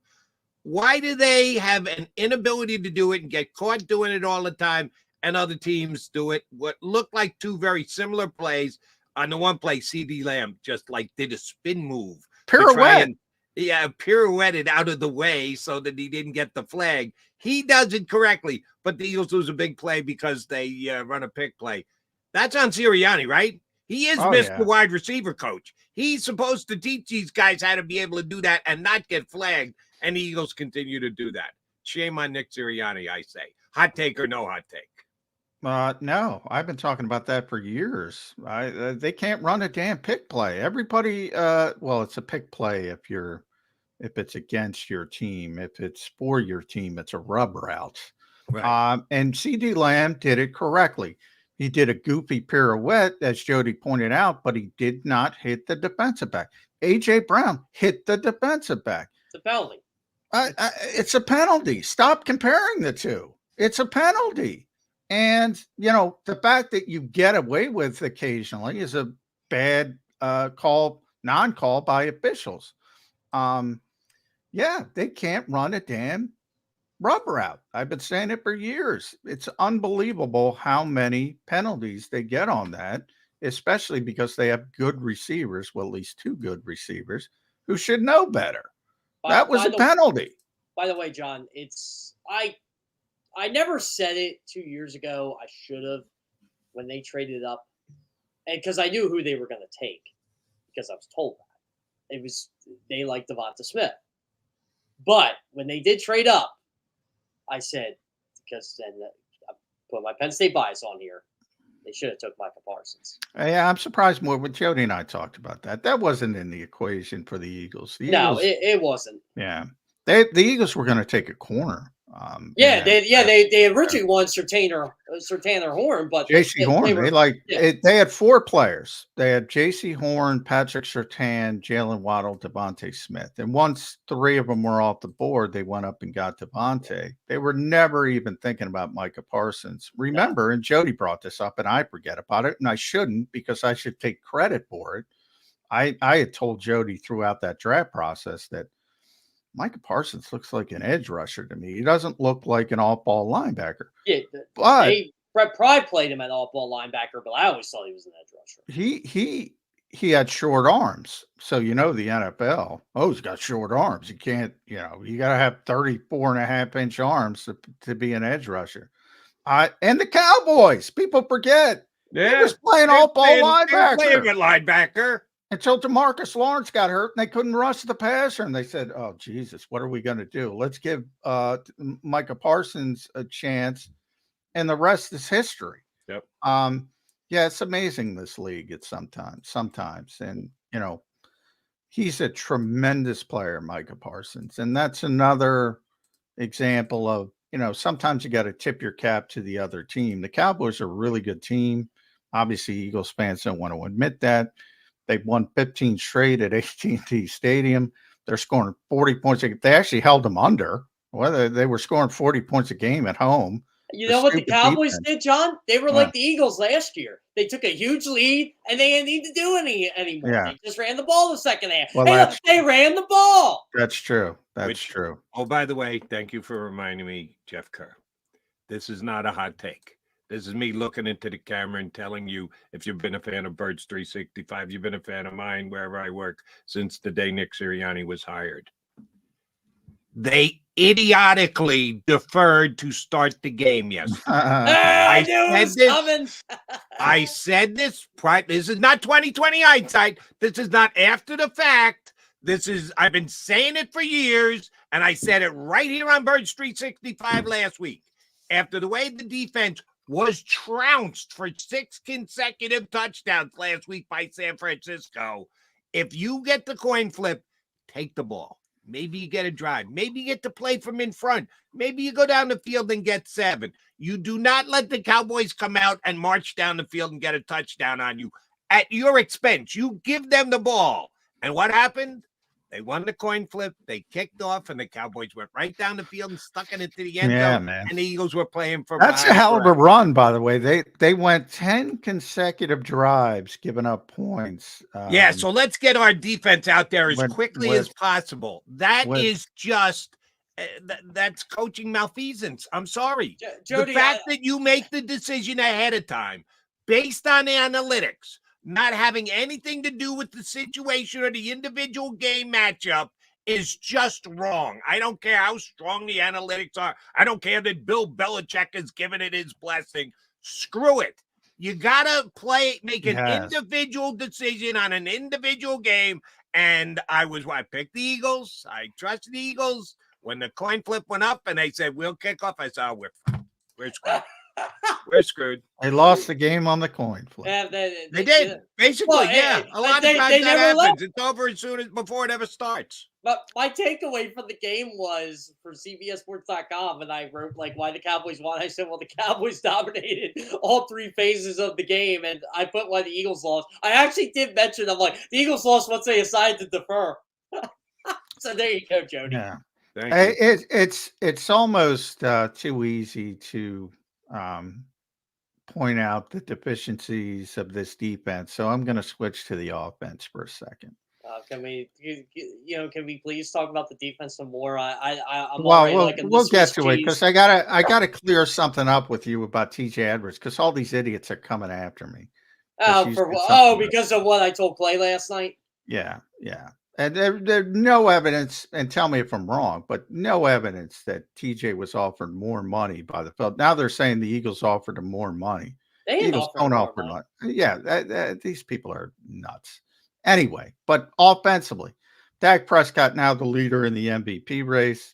Why do they have an inability to do it and get caught doing it all the time, and other teams do it? What looked like two very similar plays. On the one play, CD Lamb just did a spin move. Pirouette. Pirouetted out of the way so that he didn't get the flag. He does it correctly, but the Eagles lose a big play because they run a pick play. That's on Sirianni, right? He is Mr. Wide Receiver coach. He's supposed to teach these guys how to be able to do that and not get flagged, and the Eagles continue to do that. Shame on Nick Sirianni, I say. Hot take or no hot take? No, I've been talking about that for years. They can't run a damn pick play. Everybody, it's a pick play if it's against your team. If it's for your team, it's a rub route. Right. And CD Lamb did it correctly. He did a goofy pirouette, as Jody pointed out, but he did not hit the defensive back. A.J. Brown hit the defensive back. It's a penalty. It's a penalty. Stop comparing the two. It's a penalty. And, the fact that you get away with occasionally is a bad non-call by officials. They can't run a damn rub route. I've been saying it for years. It's unbelievable how many penalties they get on that, especially because they have good receivers, at least two good receivers, who should know better. That was a penalty. By the way, John, I never said it 2 years ago. I should have when they traded up, and because I knew who they were going to take, because I was told that they liked Devonta Smith. But when they did trade up, I said, because then I put my Penn State bias on here, they should have took Micah Parsons. Yeah, I'm surprised more. But Jody and I talked about that. That wasn't in the equation for the Eagles. It wasn't. Yeah, the Eagles were going to take a corner. They originally wanted Sertan Horn, but J.C. Horn. They had four players. They had J.C. Horn, Patrick Surtain, Jalen Waddle, Devontae Smith. And once three of them were off the board, they went up and got Devontae. They were never even thinking about Micah Parsons. Remember, and Jody brought this up, and I forget about it, and I shouldn't because I should take credit for it. I had told Jody throughout that draft process that Micah Parsons looks like an edge rusher to me. He doesn't look like an off-ball linebacker. Yeah, but Brett Pry played him at off-ball linebacker, but I always thought he was an edge rusher. He had short arms, so the NFL. Oh, he's got short arms. You can't, you got to have 34.5-inch arms to be an edge rusher. And the Cowboys, people forget Yeah, he was playing all ball playing linebacker. with linebacker. Until DeMarcus Lawrence got hurt and they couldn't rush the passer. And they said, oh, Jesus, what are we going to do? Let's give Micah Parsons a chance. And the rest is history. Yep. Yeah, it's amazing, this league. It's sometimes. And, you know, he's a tremendous player, Micah Parsons. And that's another example of, you know, sometimes you got to tip your cap to the other team. The Cowboys are a really good team. Obviously, Eagles fans don't want to admit that. They've won 15 straight at AT&T Stadium. They're scoring 40 points. They actually held them under. Whether they were scoring 40 points a game at home. You know what the Cowboys did, John? They were like the Eagles last year. They took a huge lead, and they didn't need to do any anymore. Yeah. They just ran the ball the second half. Well, hey, look, they ran the ball. That's true. That's true. Oh, by the way, thank you for reminding me, Jeff Kerr. This is not a hot take. This is me looking into the camera and telling you, if you've been a fan of Birds 365, you've been a fan of mine wherever I work since the day Nick Sirianni was hired. They idiotically deferred to start the game yesterday. I knew it was coming. I said this. This is not 2020 hindsight. This is not after the fact. I've been saying it for years, and I said it right here on Birds 365 last week. After the way the defense was trounced for 6 consecutive touchdowns last week by San Francisco, if you get the coin flip, take the ball. Maybe you get a drive. Maybe you get to play from in front. Maybe you go down the field and get 7. You do not let the Cowboys come out and march down the field and get a touchdown on you at your expense. You give them the ball. And what happened? They won the coin flip. They kicked off, and the Cowboys went right down the field and stuck it into the end zone. Man. And the Eagles were playing for. That's a hell of a run, by the way. They went 10 consecutive drives, giving up points. Yeah, so let's get our defense out there as quickly as possible. That is just that's coaching malfeasance. I'm sorry. Jody, the fact that you make the decision ahead of time based on analytics, not having anything to do with the situation or the individual game matchup, is just wrong. I don't care how strong the analytics are. I don't care that Bill Belichick has given it his blessing. Screw it. You got to make an individual decision on an individual game. And I picked the Eagles. I trust the Eagles. When the coin flip went up and they said, we'll kick off, I said, we're screwed. We're screwed. They lost the game on the coin flip. Yeah, they did. Basically, well, a lot of times that happens. It's over as soon as before it ever starts. But my takeaway from the game was for CBSSports.com, and I wrote why the Cowboys won. I said, well, the Cowboys dominated all 3 phases of the game, and I put why the Eagles lost. I actually did mention, I'm like, the Eagles lost once they decided to defer. So there you go, Jody. Yeah. It's almost too easy to point out the deficiencies of this defense. So I'm going to switch to the offense for a second. Can we please talk about the defense some more? I'm we'll get to it because I gotta clear something up with you about TJ Edwards because all these idiots are coming after me. Because of what I told Clay last night. Yeah. And there's no evidence, and tell me if I'm wrong, but no evidence that TJ was offered more money by the field. Now they're saying the Eagles offered him more money. They Eagles don't offer money. Yeah, these people are nuts. Anyway, but offensively, Dak Prescott now the leader in the MVP race.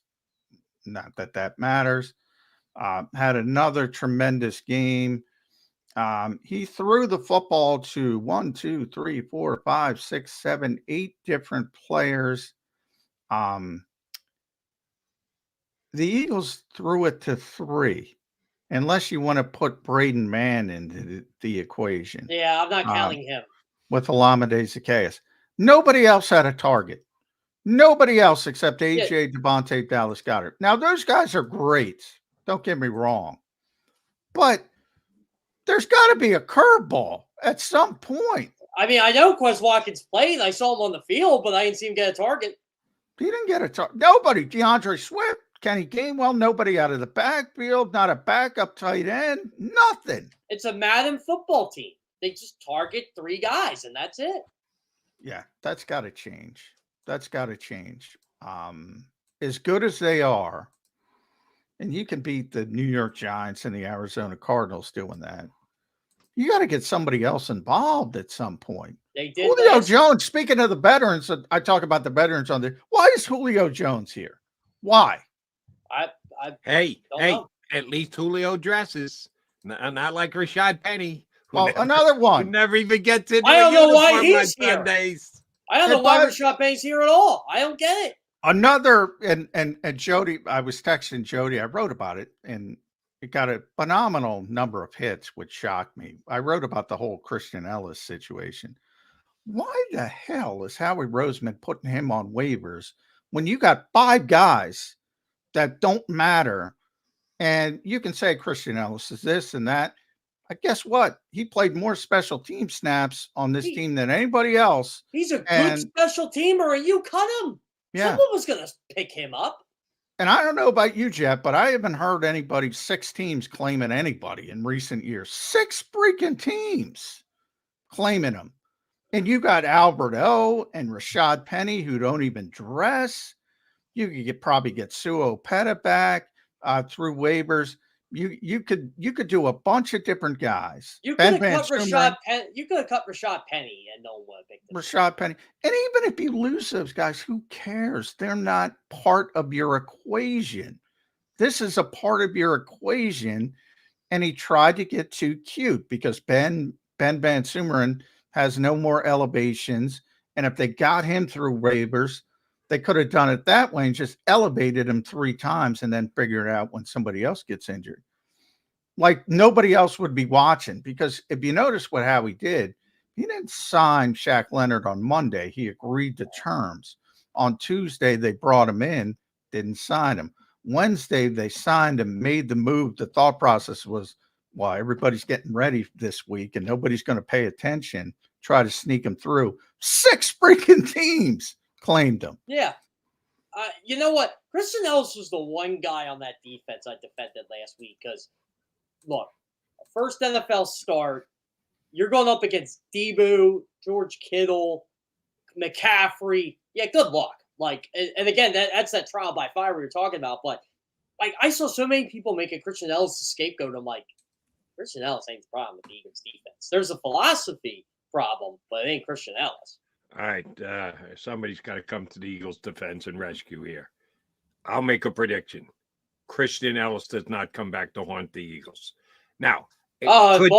Not that matters. Had another tremendous game. He threw the football to 1, 2, 3, 4, 5, 6, 7, 8 different players. The Eagles threw it to 3, unless you want to put Braden Mann into the equation. Yeah, I'm not counting him. With Olamide Zaccheaus. Nobody else had a target. Nobody else except AJ, Devontae, Dallas Goedert. Now, those guys are great. Don't get me wrong. But there's got to be a curveball at some point. I mean, I know Quez Watkins played. I saw him on the field, but I didn't see him get a target. He didn't get a target. Nobody. DeAndre Swift, Kenny Gainwell, nobody out of the backfield, not a backup tight end, nothing. It's a Madden football team. They just target 3 guys, and that's it. Yeah, that's got to change. That's got to change. As good as they are, and you can beat the New York Giants and the Arizona Cardinals doing that. You got to get somebody else involved at some point. They did. Julio Jones, speaking of the veterans, I talk about the veterans on there. Why is Julio Jones here? Why? Hey, know. at least Julio dresses. Not like Rashad Penny. Another one. Who never even gets into I don't know why he's here. Sundays. I don't know why Rashad Penny's here at all. I don't get it. Another, and Jody, I was texting Jody. I wrote about it, and it got a phenomenal number of hits, which shocked me. I wrote about the whole Christian Ellis situation. Why the hell is Howie Roseman putting him on waivers when you got 5 guys that don't matter? And you can say Christian Ellis is this and that. Guess what? He played more special team snaps on this team than anybody else. He's a good special teamer, and you cut him. Yeah. Someone was going to pick him up. And I don't know about you, Jeff, but I haven't heard anybody, 6 teams claiming anybody in recent years. 6 freaking teams claiming him. And you got Albert O and Rashad Penny who don't even dress. You could probably get Suo Peta back through waivers. You could do a bunch of different guys. You could have cut Rashad Penny. You could have cut Rashad Penny and no one picked him. Rashad Penny. And even if you lose those guys, who cares? They're not part of your equation. This is a part of your equation. And he tried to get too cute because Ben Van Sumeren has no more elevations. And if they got him through waivers, they could have done it that way and just elevated him 3 times and then figure it out when somebody else gets injured. Like nobody else would be watching, because if you notice what Howie did, he didn't sign Shaq Leonard on Monday. He agreed to terms. On Tuesday, they brought him in, didn't sign him. Wednesday, they signed him, made the move. The thought process was, well, everybody's getting ready this week and nobody's going to pay attention. Try to sneak him through. 6 freaking teams claimed him. Yeah. You know what? Christian Ellis was the one guy on that defense I defended last week because, look, first NFL start, you're going up against Debo, George Kittle, McCaffrey. Yeah, good luck. Like, and again, that's that trial by fire we were talking about. But, like, I saw so many people making Christian Ellis a scapegoat. I'm like, Christian Ellis ain't the problem with the Eagles defense. There's a philosophy problem, but it ain't Christian Ellis. All right, somebody's got to come to the Eagles' defense and rescue here. I'll make a prediction. Christian Ellis does not come back to haunt the Eagles. Now, could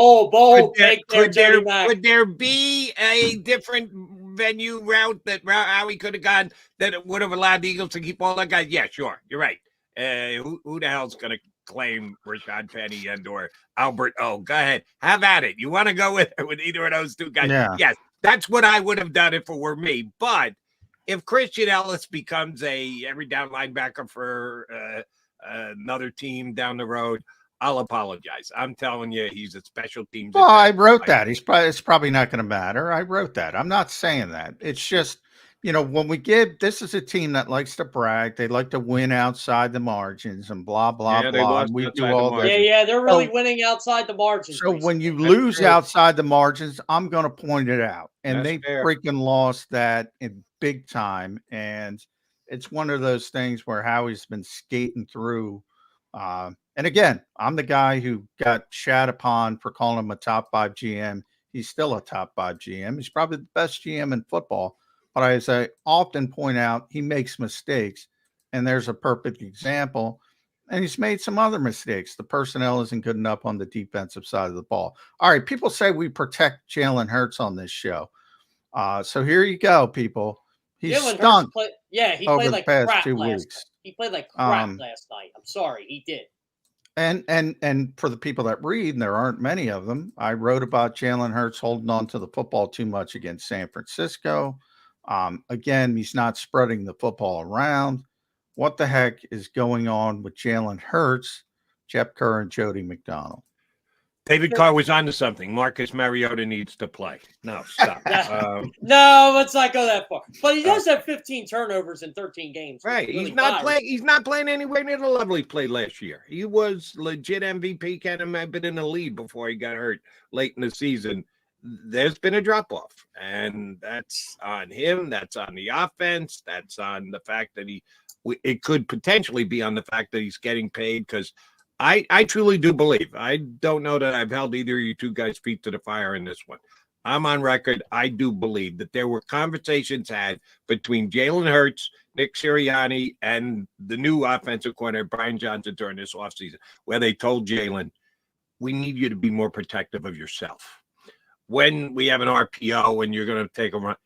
there be a different venue route that Howie could have gone that would have allowed the Eagles to keep all that guys? Yeah, sure. You're right. Who the hell's going to claim Rashad Penny and or Albert O? Go ahead. Have at it. You want to go with either of those 2 guys? Yeah. Yes. That's what I would have done if it were me. But if Christian Ellis becomes a every down linebacker for another team down the road, I'll apologize. I'm telling you, he's a special teams. Well, I wrote that. It's probably not going to matter. I wrote that. I'm not saying that. It's just, when we this is a team that likes to brag. They like to win outside the margins and blah, blah, blah. We do all that. Yeah, they're really winning outside the margins. So when you lose outside the margins, I'm going to point it out. And they freaking lost that in big time. And it's one of those things where Howie's been skating through. And again, I'm the guy who got shat upon for calling him a top 5 GM. He's still a top 5 GM. He's probably the best GM in football. But as I often point out, he makes mistakes. And there's a perfect example. And he's made some other mistakes. The personnel isn't good enough on the defensive side of the ball. All right, people say we protect Jalen Hurts on this show. So here you go, people. He's stunk. He played like crap 2 weeks. He played like crap last night. I'm sorry, he did. And for the people that read, and there aren't many of them, I wrote about Jalen Hurts holding on to the football too much against San Francisco. Again, he's not spreading the football around. What the heck is going on with Jalen Hurts, Jeff Kerr, and Jody McDonald? David Carr was onto something. Marcus Mariota needs to play. No, stop. No, let's not go that far. But he does have 15 turnovers in 13 games. Right. Really he's not playing anywhere near the level he played last year. He was legit MVP. Kind of have been in the lead before he got hurt late in the season. There's been a drop-off, and that's on him. That's on the offense. That's on the fact that it could potentially be on the fact that he's getting paid, because I truly do believe. I don't know that I've held either of you two guys' feet to the fire in this one. I'm on record. I do believe that there were conversations had between Jalen Hurts, Nick Sirianni, and the new offensive coordinator, Brian Johnson, during this offseason, where they told Jalen, we need you to be more protective of yourself. When we have an RPO and you're going to take a run,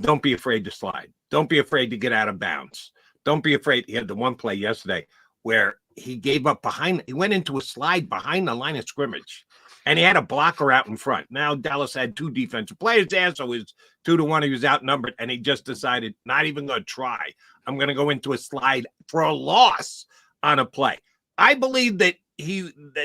don't be afraid to slide. Don't be afraid to get out of bounds. Don't be afraid. He had the one play yesterday where he gave up behind. He went into a slide behind the line of scrimmage, and he had a blocker out in front. Now Dallas had two defensive players there, so it was 2-1. He was outnumbered, and he just decided, not even going to try. I'm going to go into a slide for a loss on a play. I believe that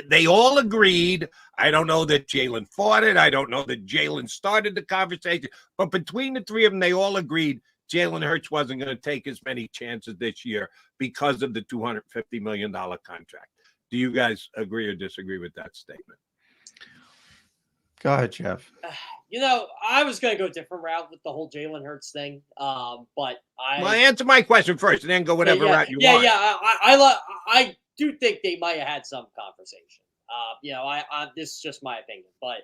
they all agreed. I don't know that Jalen fought it. I don't know that Jalen started the conversation. But between the three of them, they all agreed Jalen Hurts wasn't going to take as many chances this year because of the $250 million contract. Do you guys agree or disagree with that statement? Go ahead, Jeff. I was going to go a different route with the whole Jalen Hurts thing, but answer my question first, and then go whatever route you want. I do think they might have had some conversation. This is just my opinion, but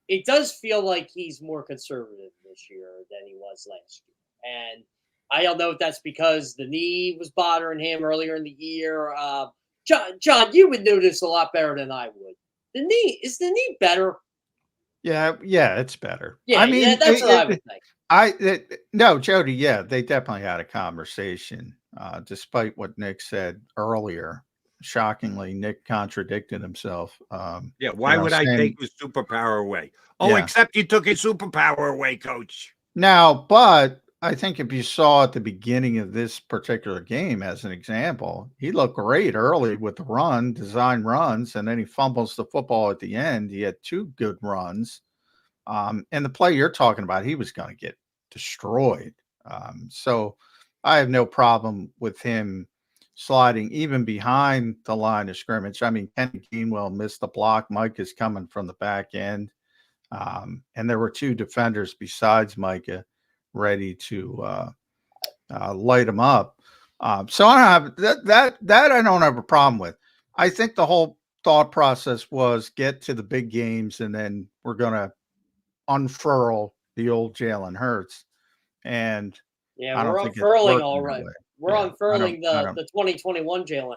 it does feel like he's more conservative this year than he was last year. And I don't know if that's because the knee was bothering him earlier in the year. John, you would know this a lot better than I would. Is the knee better? Yeah, it's better. Yeah, I mean, that's what I would think. No, Jody, yeah, they definitely had a conversation, despite what Nick said earlier. Shockingly, Nick contradicted himself. Why would I take his superpower away? Except you took his superpower away, Coach. Now, but I think if you saw at the beginning of this particular game, as an example, he looked great early with the design runs, and then he fumbles the football at the end. He had two good runs. And the play you're talking about, he was going to get destroyed. So I have no problem with him sliding even behind the line of scrimmage. I mean, Kenny Gainwell missed the block. Mike is coming from the back end. And there were two defenders besides Micah ready to light him up. So I don't have that I don't have a problem with. I think the whole thought process was get to the big games, and then we're going to unfurl the old Jalen Hurts. And we're unfurling all right. We're unfurling the 2021 Jalen.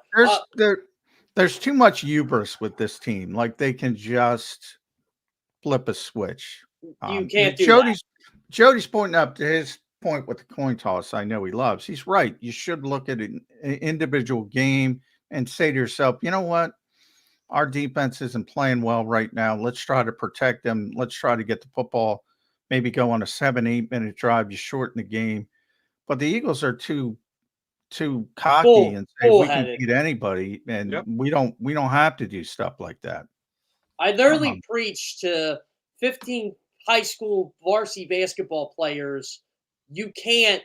There's too much hubris with this team. Like, they can just flip a switch. You can't do that. Jody's pointing up to his point with the coin toss. I know he loves. He's right. You should look at an individual game and say to yourself, you know what? Our defense isn't playing well right now. Let's try to protect them. Let's try to get the football, maybe go on a 7-8 minute drive. You shorten the game. But the Eagles are too cocky and say we can beat anybody, and we don't have to do stuff like that. I literally preach to 15 high school varsity basketball players, you can't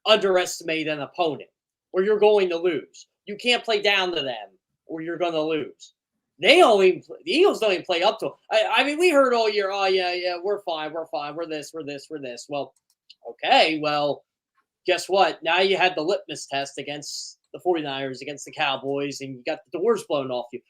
underestimate an opponent or you're going to lose. You can't play down to them or you're going to lose. The Eagles don't even play up to them. I mean, we heard all year, we're fine. We're this. Well, okay, well, guess what? Now you had the litmus test against the 49ers, against the Cowboys, and you got the doors blown off you.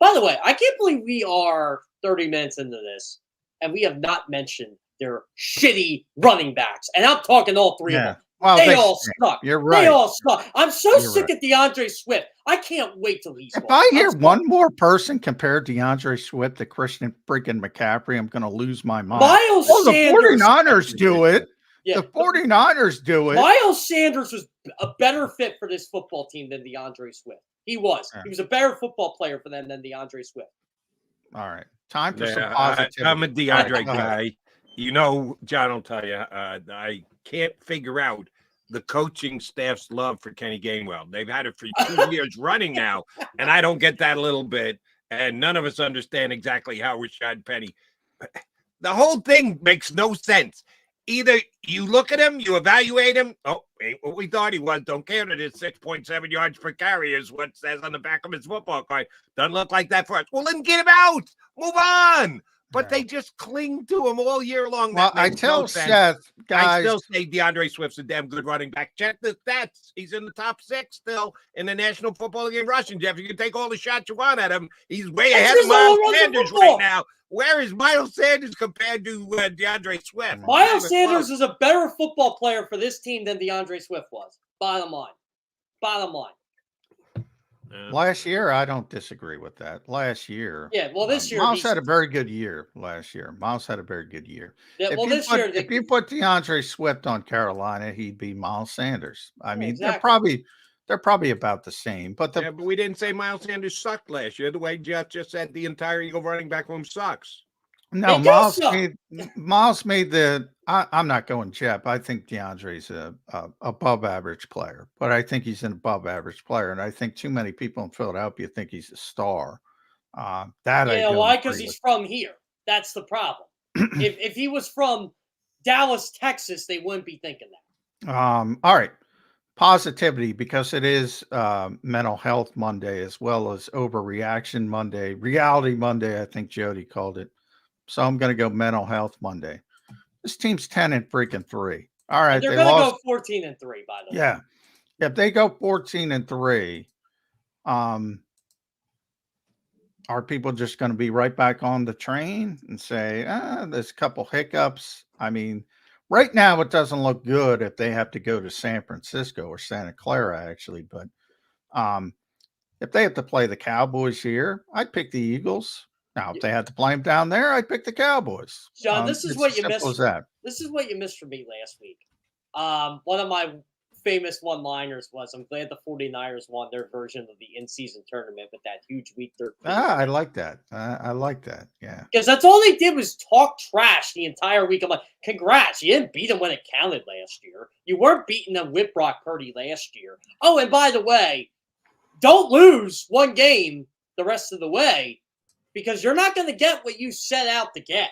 By the way, I can't believe we are 30 minutes into this, and we have not mentioned their shitty running backs. And I'm talking all three of them. Well, they all suck. You're right. They all suck. I'm so sick of DeAndre Swift. I can't wait till he's If I hear one more person compare DeAndre Swift to Christian freaking McCaffrey, I'm going to lose my mind. The 49ers do it. Yeah, the 49ers do it. Miles Sanders was a better fit for this football team than DeAndre Swift. He was. He was a better football player for them than DeAndre Swift. All right. Time for some positivity. I'm a DeAndre guy. You know, John will tell you, I can't figure out the coaching staff's love for Kenny Gainwell. They've had it for 2 years running now, and I don't get that a little bit. And none of us understand exactly how Rashad Penny. The whole thing makes no sense. Either you look at him, you evaluate him. Oh, ain't what we thought he was. Don't care that it's 6.7 yards per carry is what it says on the back of his football card. Doesn't look like that for us. Well, then get him out. Move on. but they just cling to him all year long. Well, That I makes tell no sense. Seth, guys, I still say DeAndre Swift's a damn good running back. Check the stats. He's in the top 6 still in the National Football League rushing, Jeff. You can take all the shots you want at him. He's way ahead of Miles Sanders right now. Where is Miles Sanders compared to DeAndre Swift? Miles Sanders is a better football player for this team than DeAndre Swift was. Bottom line. Last year, I don't disagree with that. Last year. Yeah, well, this year. Miles had a very good year last year. Yeah, well, If you put DeAndre Swift on Carolina, he'd be Miles Sanders. I mean, exactly. they're probably about the same. But but we didn't say Miles Sanders sucked last year. The way Jeff just said the entire Eagle running back room sucks. No, Miles made the. I'm not going Jeff. I think DeAndre's a above average player, but I think he's an above average player, and I think too many people in Philadelphia think he's a star. Why? Because he's from here. That's the problem. if he was from Dallas, Texas, they wouldn't be thinking that. All right, positivity, because it is Mental Health Monday as well as Overreaction Monday, Reality Monday. I think Jody called it. So I'm going to go Mental Health Monday. This team's 10-3. All right, they're going to go 14-3. By the way, yeah. If they go 14-3, are people just going to be right back on the train and say, there's a couple hiccups? I mean, right now it doesn't look good if they have to go to San Francisco or Santa Clara, actually. But if they have to play the Cowboys here, I'd pick the Eagles. Now, if they had to play them down there, I'd pick the Cowboys. John, this is what you missed. This is what you missed from me last week. One of my famous one-liners was, I'm glad the 49ers won their version of the in-season tournament with that huge week 13. I like that. I like that. Yeah. Because that's all they did was talk trash the entire week. I'm like, congrats. You didn't beat them when it counted last year. You weren't beating them with Brock Purdy last year. Oh, and by the way, don't lose one game the rest of the way, because you're not going to get what you set out to get.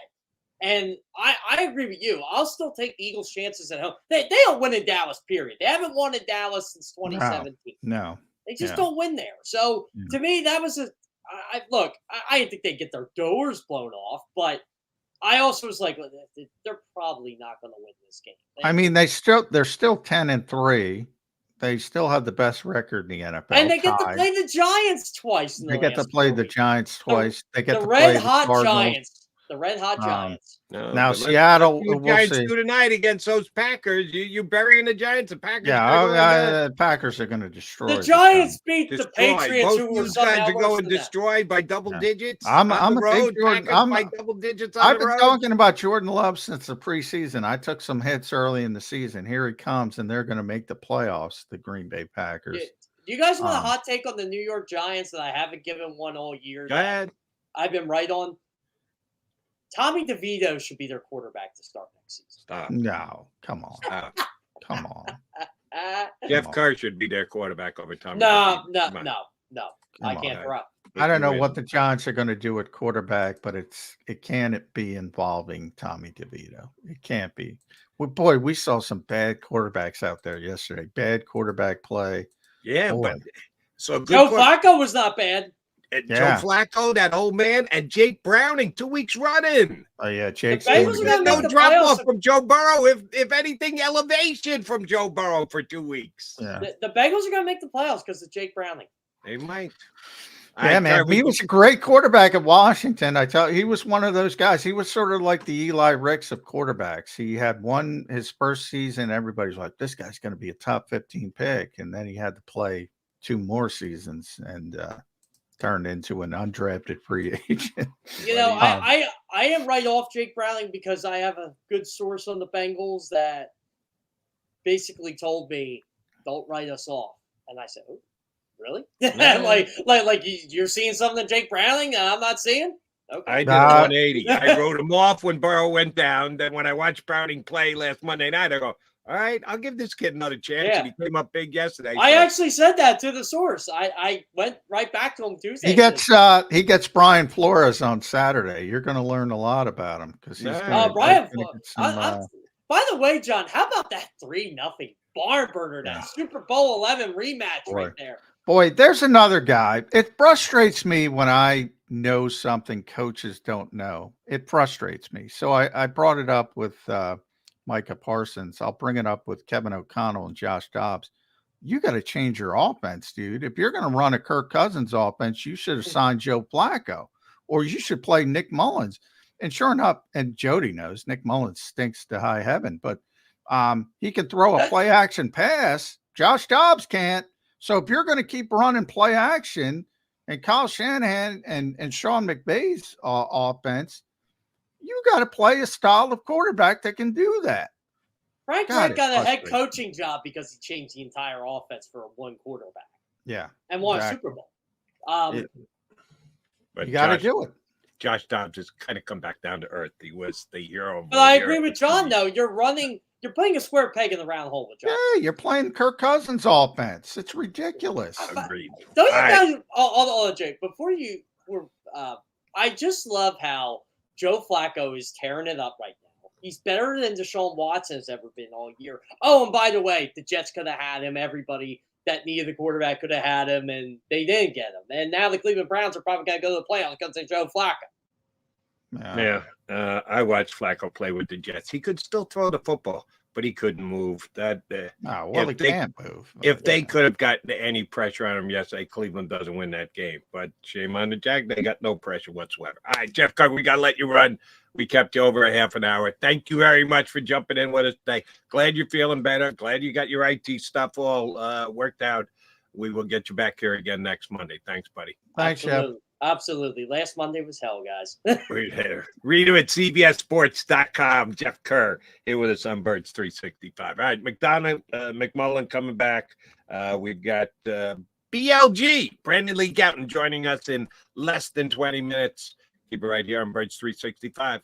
And I agree with you. I'll still take the Eagles' chances at home. They don't win in Dallas, period. They haven't won in Dallas since 2017. No. They just don't win there. So, to me, that was I didn't think they'd get their doors blown off, but I also was like, they're probably not going to win this game. They're still 10-3. They still have the best record in the NFL. And they get to play the Giants twice. They get to play the Giants twice. They get the to play Red Hot the Giants. The Red Hot Giants. Now Seattle. The Giants do tonight against those Packers. You burying the Giants. The Packers. The Packers are going to destroy. The Giants beat the Patriots, who were those guys are going destroyed by double digits. I'm a big Jordan. By double digits. I've been talking about Jordan Love since the preseason. I took some hits early in the season. Here he comes, and they're going to make the playoffs. The Green Bay Packers. Do you guys want a hot take on the New York Giants that I haven't given one all year? Go ahead. I've been right on. Tommy DeVito should be their quarterback to start next season. Stop. No, come on. Come on. Jeff Kerr should be their quarterback over Tommy. No. I can't throw. I don't know what the Giants are going to do at quarterback, but it can't be involving Tommy DeVito. It can't be. We saw some bad quarterbacks out there yesterday. Bad quarterback play. Yeah, boy. but so good. Joe Flacco was not bad. Joe Flacco, that old man, and Jake Browning, 2 weeks running. Oh yeah, Jake's no drop off from Joe Burrow. If anything, elevation from Joe Burrow for 2 weeks. Yeah. The Bengals are going to make the playoffs because of Jake Browning. They might. Yeah, man. He was a great quarterback at Washington. I tell you, he was one of those guys. He was sort of like the Eli Ricks of quarterbacks. He had his first season. Everybody's like, this guy's going to be a top 15 pick. And then he had to play 2 more seasons and turned into an undrafted free agent. I am right off Jake Browning because I have a good source on the Bengals that basically told me, don't write us off. And I said, oh, really? like you're seeing something in Jake Browning that I'm not seeing? Okay. I did 180. I wrote him off when Burrow went down. Then when I watched Browning play last Monday night, I go, all right, I'll give this kid another chance. Yeah. And he came up big yesterday. I actually said that to the source. I went right back to him Tuesday. He gets Brian Flores on Saturday. You're going to learn a lot about him because he's Brian Flores. By the way, John, how about that 3-0 barn burner, that Super Bowl 11 rematch right there? Boy, there's another guy. It frustrates me when I knows something coaches don't know. It frustrates me. So I brought it up with Micah Parsons. I'll bring it up with Kevin O'Connell and Josh Dobbs. You got to change your offense, dude. If you're going to run a Kirk Cousins offense, you should have signed Joe Flacco, or you should play Nick Mullins. And sure enough, and Jody knows Nick Mullins stinks to high heaven, but he can throw a play action pass. Josh Dobbs can't. So if you're going to keep running play action and Kyle Shanahan and Sean McVay's offense, you got to play a style of quarterback that can do that. Frank Reich got a head coaching job because he changed the entire offense for one quarterback. Yeah. And won a Super Bowl. But you got to do it. Josh Dobbs has kind of come back down to earth. He was the hero. But I agree with John, though. You're putting a square peg in the round hole with John. Yeah, you're playing Kirk Cousins offense. It's ridiculous. Agreed. Don't you guys, Jake, before you were, I just love how Joe Flacco is tearing it up right now. He's better than Deshaun Watson has ever been all year. Oh, and by the way, the Jets could have had him. Everybody that needed the quarterback could have had him, and they didn't get him. And now the Cleveland Browns are probably going to go to the playoffs because of Joe Flacco. Yeah. I watched Flacco play with the Jets. He could still throw the football, but he couldn't move. He can't move. If they could have gotten any pressure on him yesterday, Cleveland doesn't win that game. But shame on the Jag. They got no pressure whatsoever. All right, Jeff Cook, we got to let you run. We kept you over a half an hour. Thank you very much for jumping in with us today. Glad you're feeling better. Glad you got your IT stuff all worked out. We will get you back here again next Monday. Thanks, buddy. Thanks, Jeff. Absolutely. Last Monday was hell, guys. Read him at cbssports.com. Jeff Kerr here with us on Birds 365. All right, McMullen coming back. We've got BLG, Brandon Lee Gouton, joining us in less than 20 minutes. Keep it right here on Birds 365.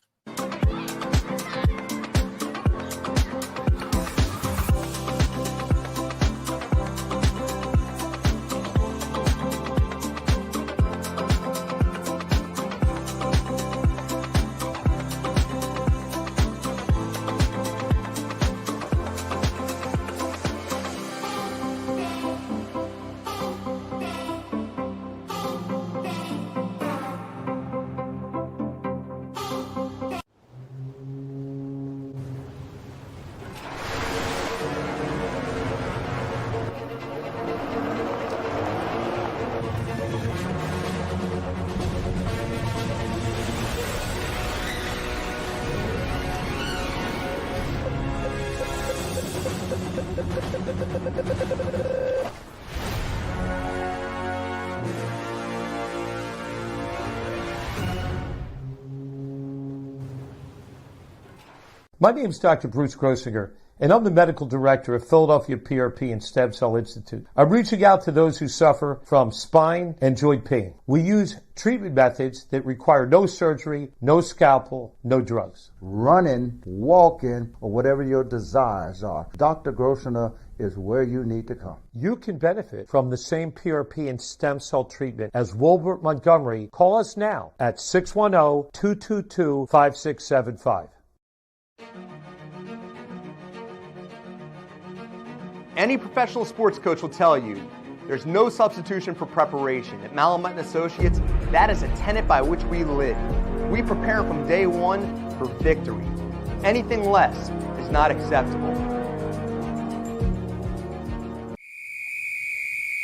My name is Dr. Bruce Grossinger, and I'm the medical director of Philadelphia PRP and Stem Cell Institute. I'm reaching out to those who suffer from spine and joint pain. We use treatment methods that require no surgery, no scalpel, no drugs. Running, walking, or whatever your desires are, Dr. Grossinger is where you need to come. You can benefit from the same PRP and stem cell treatment as Wilbert Montgomery. Call us now at 610-222-5675. Any professional sports coach will tell you there's no substitution for preparation. At Malamut & Associates, that is a tenet by which we live. We prepare from day one for victory. Anything less is not acceptable.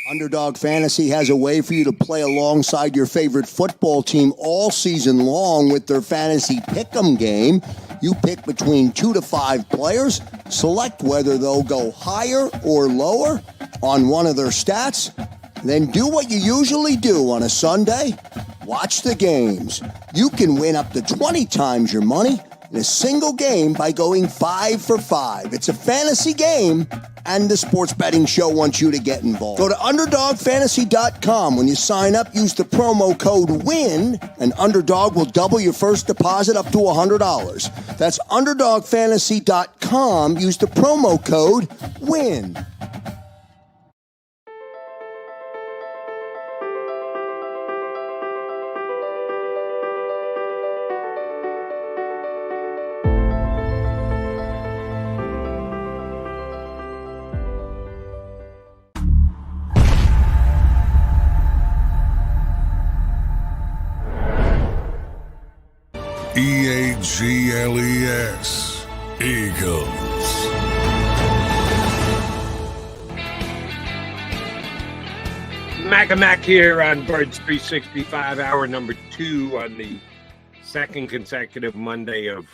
Underdog Fantasy has a way for you to play alongside your favorite football team all season long with their fantasy pick'em game. You pick between 2 to 5 players, select whether they'll go higher or lower on one of their stats, then do what you usually do on a Sunday, watch the games. You can win up to 20 times your money in a single game by going 5 for 5. It's a fantasy game, and the Sports Betting Show wants you to get involved. Go to UnderdogFantasy.com. When you sign up, use the promo code WIN, and Underdog will double your first deposit up to $100. That's UnderdogFantasy.com. Use the promo code WIN. E-A-G-L-E-S. Eagles. Mac here on Birds 365, hour number 2 on the second consecutive Monday of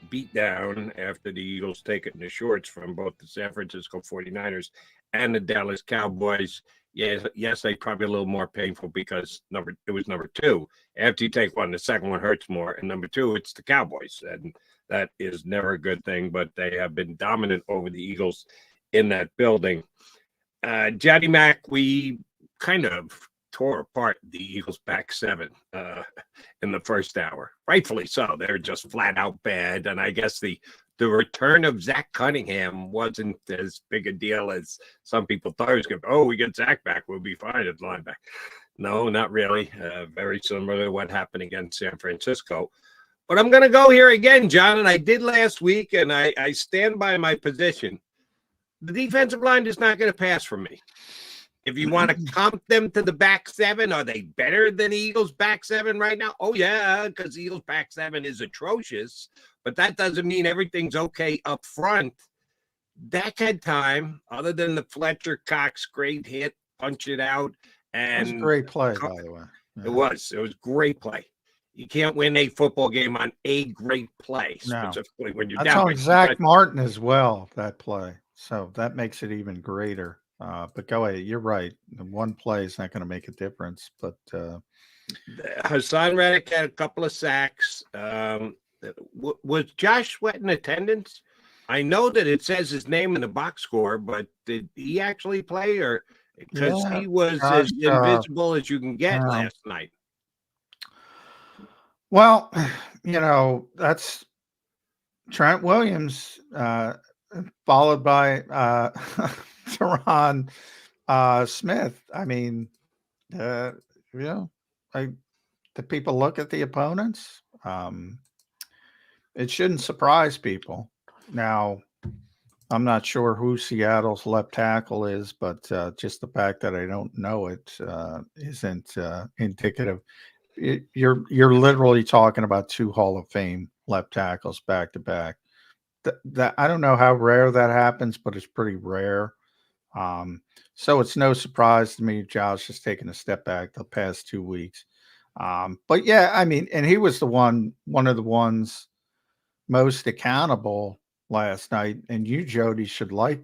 beatdown after the Eagles take it in the shorts from both the San Francisco 49ers and the Dallas Cowboys. Yes, they probably a little more painful because it was number 2. After you take one, the second one hurts more. And number 2, it's the Cowboys. And that is never a good thing, but they have been dominant over the Eagles in that building. Johnny Mac, we kind of tore apart the Eagles' back seven in the first hour. Rightfully so. They're just flat out bad. And I guess the return of Zach Cunningham wasn't as big a deal as some people thought it was going to be. Oh, we get Zach back, we'll be fine at linebacker. No, not really. Very similar to what happened against San Francisco. But I'm going to go here again, John, and I did last week, and I stand by my position. The defensive line is not going to pass for me. If you want to comp them to the back seven, are they better than the Eagles' back seven right now? Oh, yeah, because the Eagles' back seven is atrocious, but that doesn't mean everything's okay up front. Dak had time, other than the Fletcher Cox great hit, punch it out. And it was a great play, by the way. Yeah. It was great play. You can't win a football game on a great play, specifically when you're down. That's on Zach Martin as well, that play. So that makes it even greater. But go ahead. You're right. One play is not going to make a difference. But Hassan Reddick had a couple of sacks. Was Josh Sweat in attendance? I know that it says his name in the box score, but did he actually play? Or because he was as invisible as you can get last night. Well, that's Trent Williams, followed by Teron Smith. I mean, the people look at the opponents. It shouldn't surprise people. Now, I'm not sure who Seattle's left tackle is, but just the fact that I don't know it isn't indicative. You're literally talking about 2 Hall of Fame left tackles back to back. That I don't know how rare that happens, but it's pretty rare. So it's no surprise to me Josh has taken a step back the past 2 weeks. But yeah, I mean, and he was one of the ones most accountable last night. And you, Jody, should like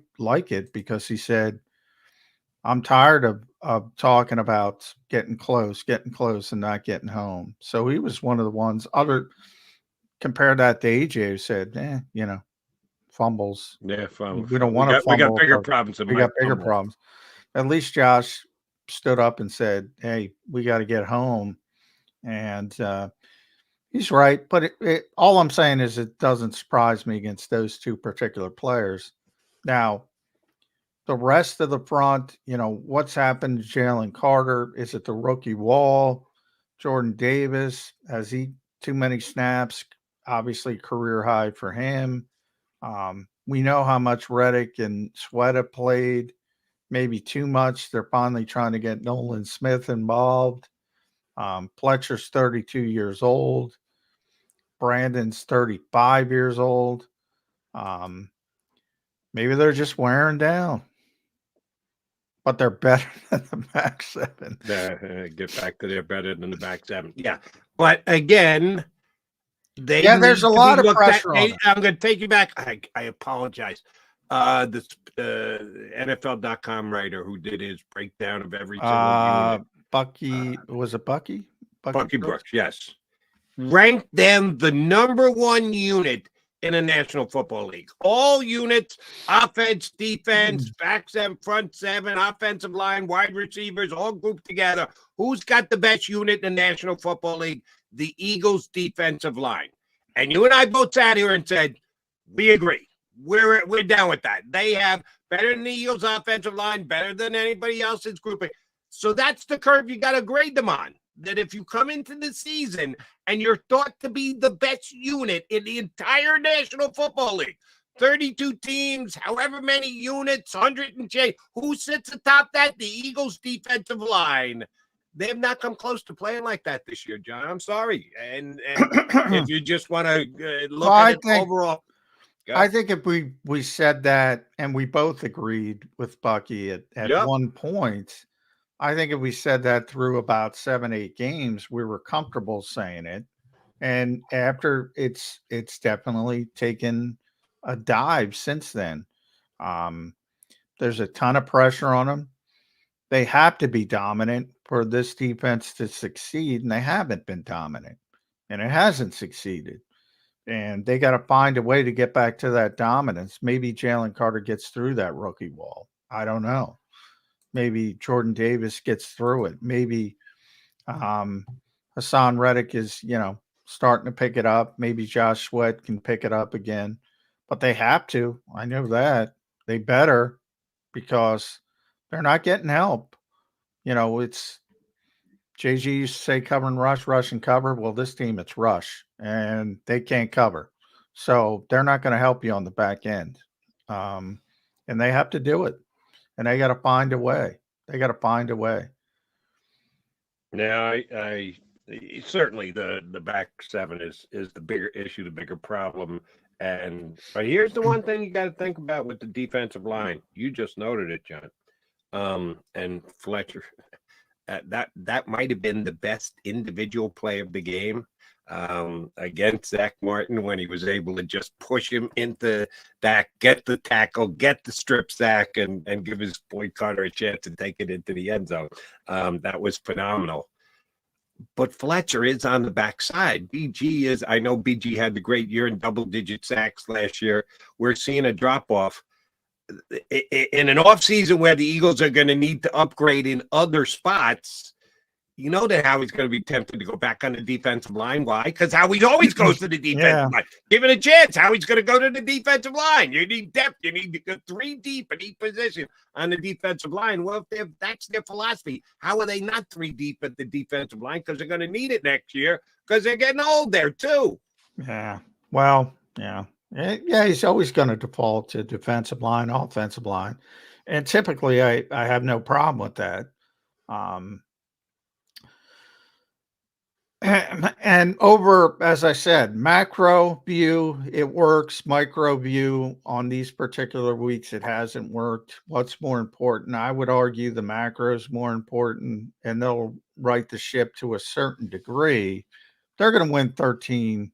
it because he said, I'm tired of talking about getting close and not getting home. So he was one of the ones compare that to AJ who said, fumbles. Yeah, fumbles. We don't want to fumble. We got bigger problems. We got bigger problems. At least Josh stood up and said, hey, we got to get home. And he's right. But all I'm saying is it doesn't surprise me against those 2 particular players. Now, the rest of the front, what's happened to Jalen Carter? Is it the rookie wall? Jordan Davis, has he too many snaps? Obviously, career high for him. We know how much Reddick and Sweat have played, maybe too much. They're finally trying to get Nolan Smith involved. Fletcher's 32 years old. Brandon's 35 years old. Maybe they're just wearing down. But they're better than the back seven. Get back to they're better than the back seven. Yeah. But again, there's a lot of pressure on I'm going to take you back. I apologize. The NFL.com writer who did his breakdown of every single unit. Bucky, was it Bucky? Bucky Brooks, yes. Ranked them the number 1 unit in a National Football League. All units, offense, defense, back seven, front seven, offensive line, wide receivers, all grouped together. Who's got the best unit in the National Football League? The Eagles' defensive line. And you and I both sat here and said, we agree. We're down with that. They have better than the Eagles' offensive line, better than anybody else's grouping. So that's the curve you got to grade them on. That if you come into the season and you're thought to be the best unit in the entire National Football League, 32 teams, however many units, 100 and change, who sits atop that? The Eagles' defensive line. They have not come close to playing like that this year, John. I'm sorry. And if you just want to look at it overall. I think if we said that and we both agreed with Bucky at one point, I think if we said that through about 7-8 games, we were comfortable saying it. And after it's definitely taken a dive since then. There's a ton of pressure on them. They have to be dominant for this defense to succeed, and they haven't been dominant, and it hasn't succeeded. And they got to find a way to get back to that dominance. Maybe Jalen Carter gets through that rookie wall. I don't know. Maybe Jordan Davis gets through it. Maybe Hassan Reddick is, starting to pick it up. Maybe Josh Sweat can pick it up again. But they have to. I know that. They better, because they're not getting help. It's JG used to say cover and rush, rush and cover. Well, this team, it's rush, and they can't cover. So they're not going to help you on the back end. And they have to do it. And they got to find a way. Now, I certainly the back seven is the bigger issue, the bigger problem. But here's the one thing you got to think about with the defensive line. You just noted it, John. And Fletcher, that might have been the best individual play of the game against Zach Martin, when he was able to just push him into that, get the tackle, get the strip sack, and give his boy Carter a chance to take it into the end zone. That was phenomenal. But Fletcher is on the backside. BG is, I know BG had the great year in double-digit sacks last year. We're seeing a drop-off. In an offseason where the Eagles are going to need to upgrade in other spots, you know that Howie's going to be tempted to go back on the defensive line. Why? Because Howie always goes to the defensive line. Give it a chance. Howie's going to go to the defensive line. You need depth. You need to go 3 deep at each position on the defensive line. Well, if that's their philosophy, how are they not 3 deep at the defensive line? Because they're going to need it next year, because they're getting old there too. Yeah. Well, yeah. Yeah, he's always going to default to defensive line, offensive line. And typically I have no problem with that. And over, as I said, macro view, it works. Micro view, on these particular weeks, it hasn't worked. What's more important? I would argue the macro is more important, and they'll right the ship to a certain degree. They're going to win 13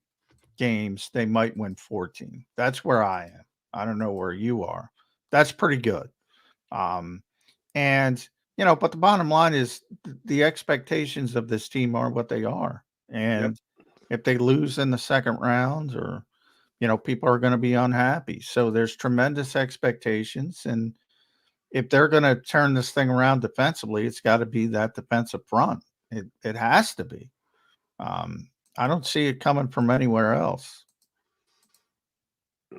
games. They might win 14. That's where I am. I don't know where you are. That's pretty good. But the bottom line is the expectations of this team are what they are. And if they lose in the second round, or, people are going to be unhappy. So there's tremendous expectations. And if they're going to turn this thing around defensively, it's got to be that defensive front. It has to be. I don't see it coming from anywhere else.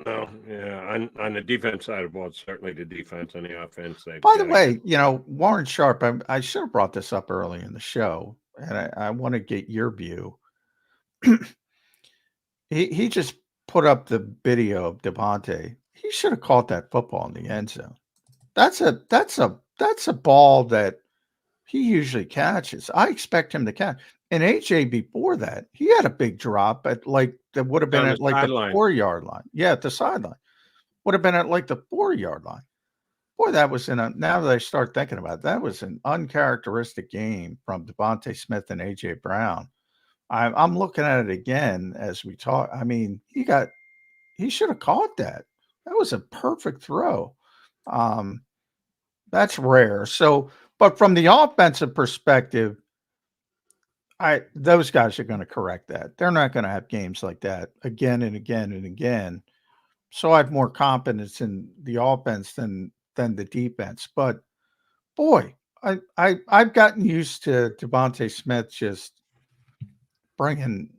No, yeah. On the defense side of the ball, certainly the defense and the offense. By the way, Warren Sharp, I should have brought this up early in the show, and I want to get your view. He just put up the video of Devontae. He should have caught that football in the end zone. That's a ball that he usually catches. I expect him to catch. And AJ, before that, he had a big drop at that would have been at the 4-yard line. Yeah, at the sideline. Would have been at the 4-yard line. Boy, that was now that I start thinking about it, that was an uncharacteristic game from Devontae Smith and AJ Brown. I'm looking at it again as we talk. I mean, he should have caught that. That was a perfect throw. That's rare. So, but from the offensive perspective, those guys are going to correct that. They're not going to have games like that again and again and again. So I have more confidence in the offense than the defense. But boy, I've gotten used to Devontae Smith just bringing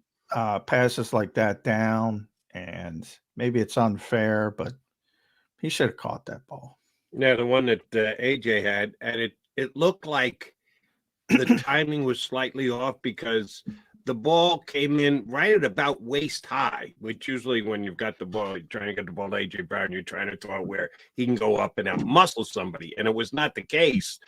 passes like that down, and maybe it's unfair, but he should have caught that ball. Yeah, the one that AJ had, and it looked like the timing was slightly off, because the ball came in right at about waist high, which usually when you've got the ball, you're trying to get the ball to AJ Brown, you're trying to throw it where he can go up and out muscle somebody. And it was not the case.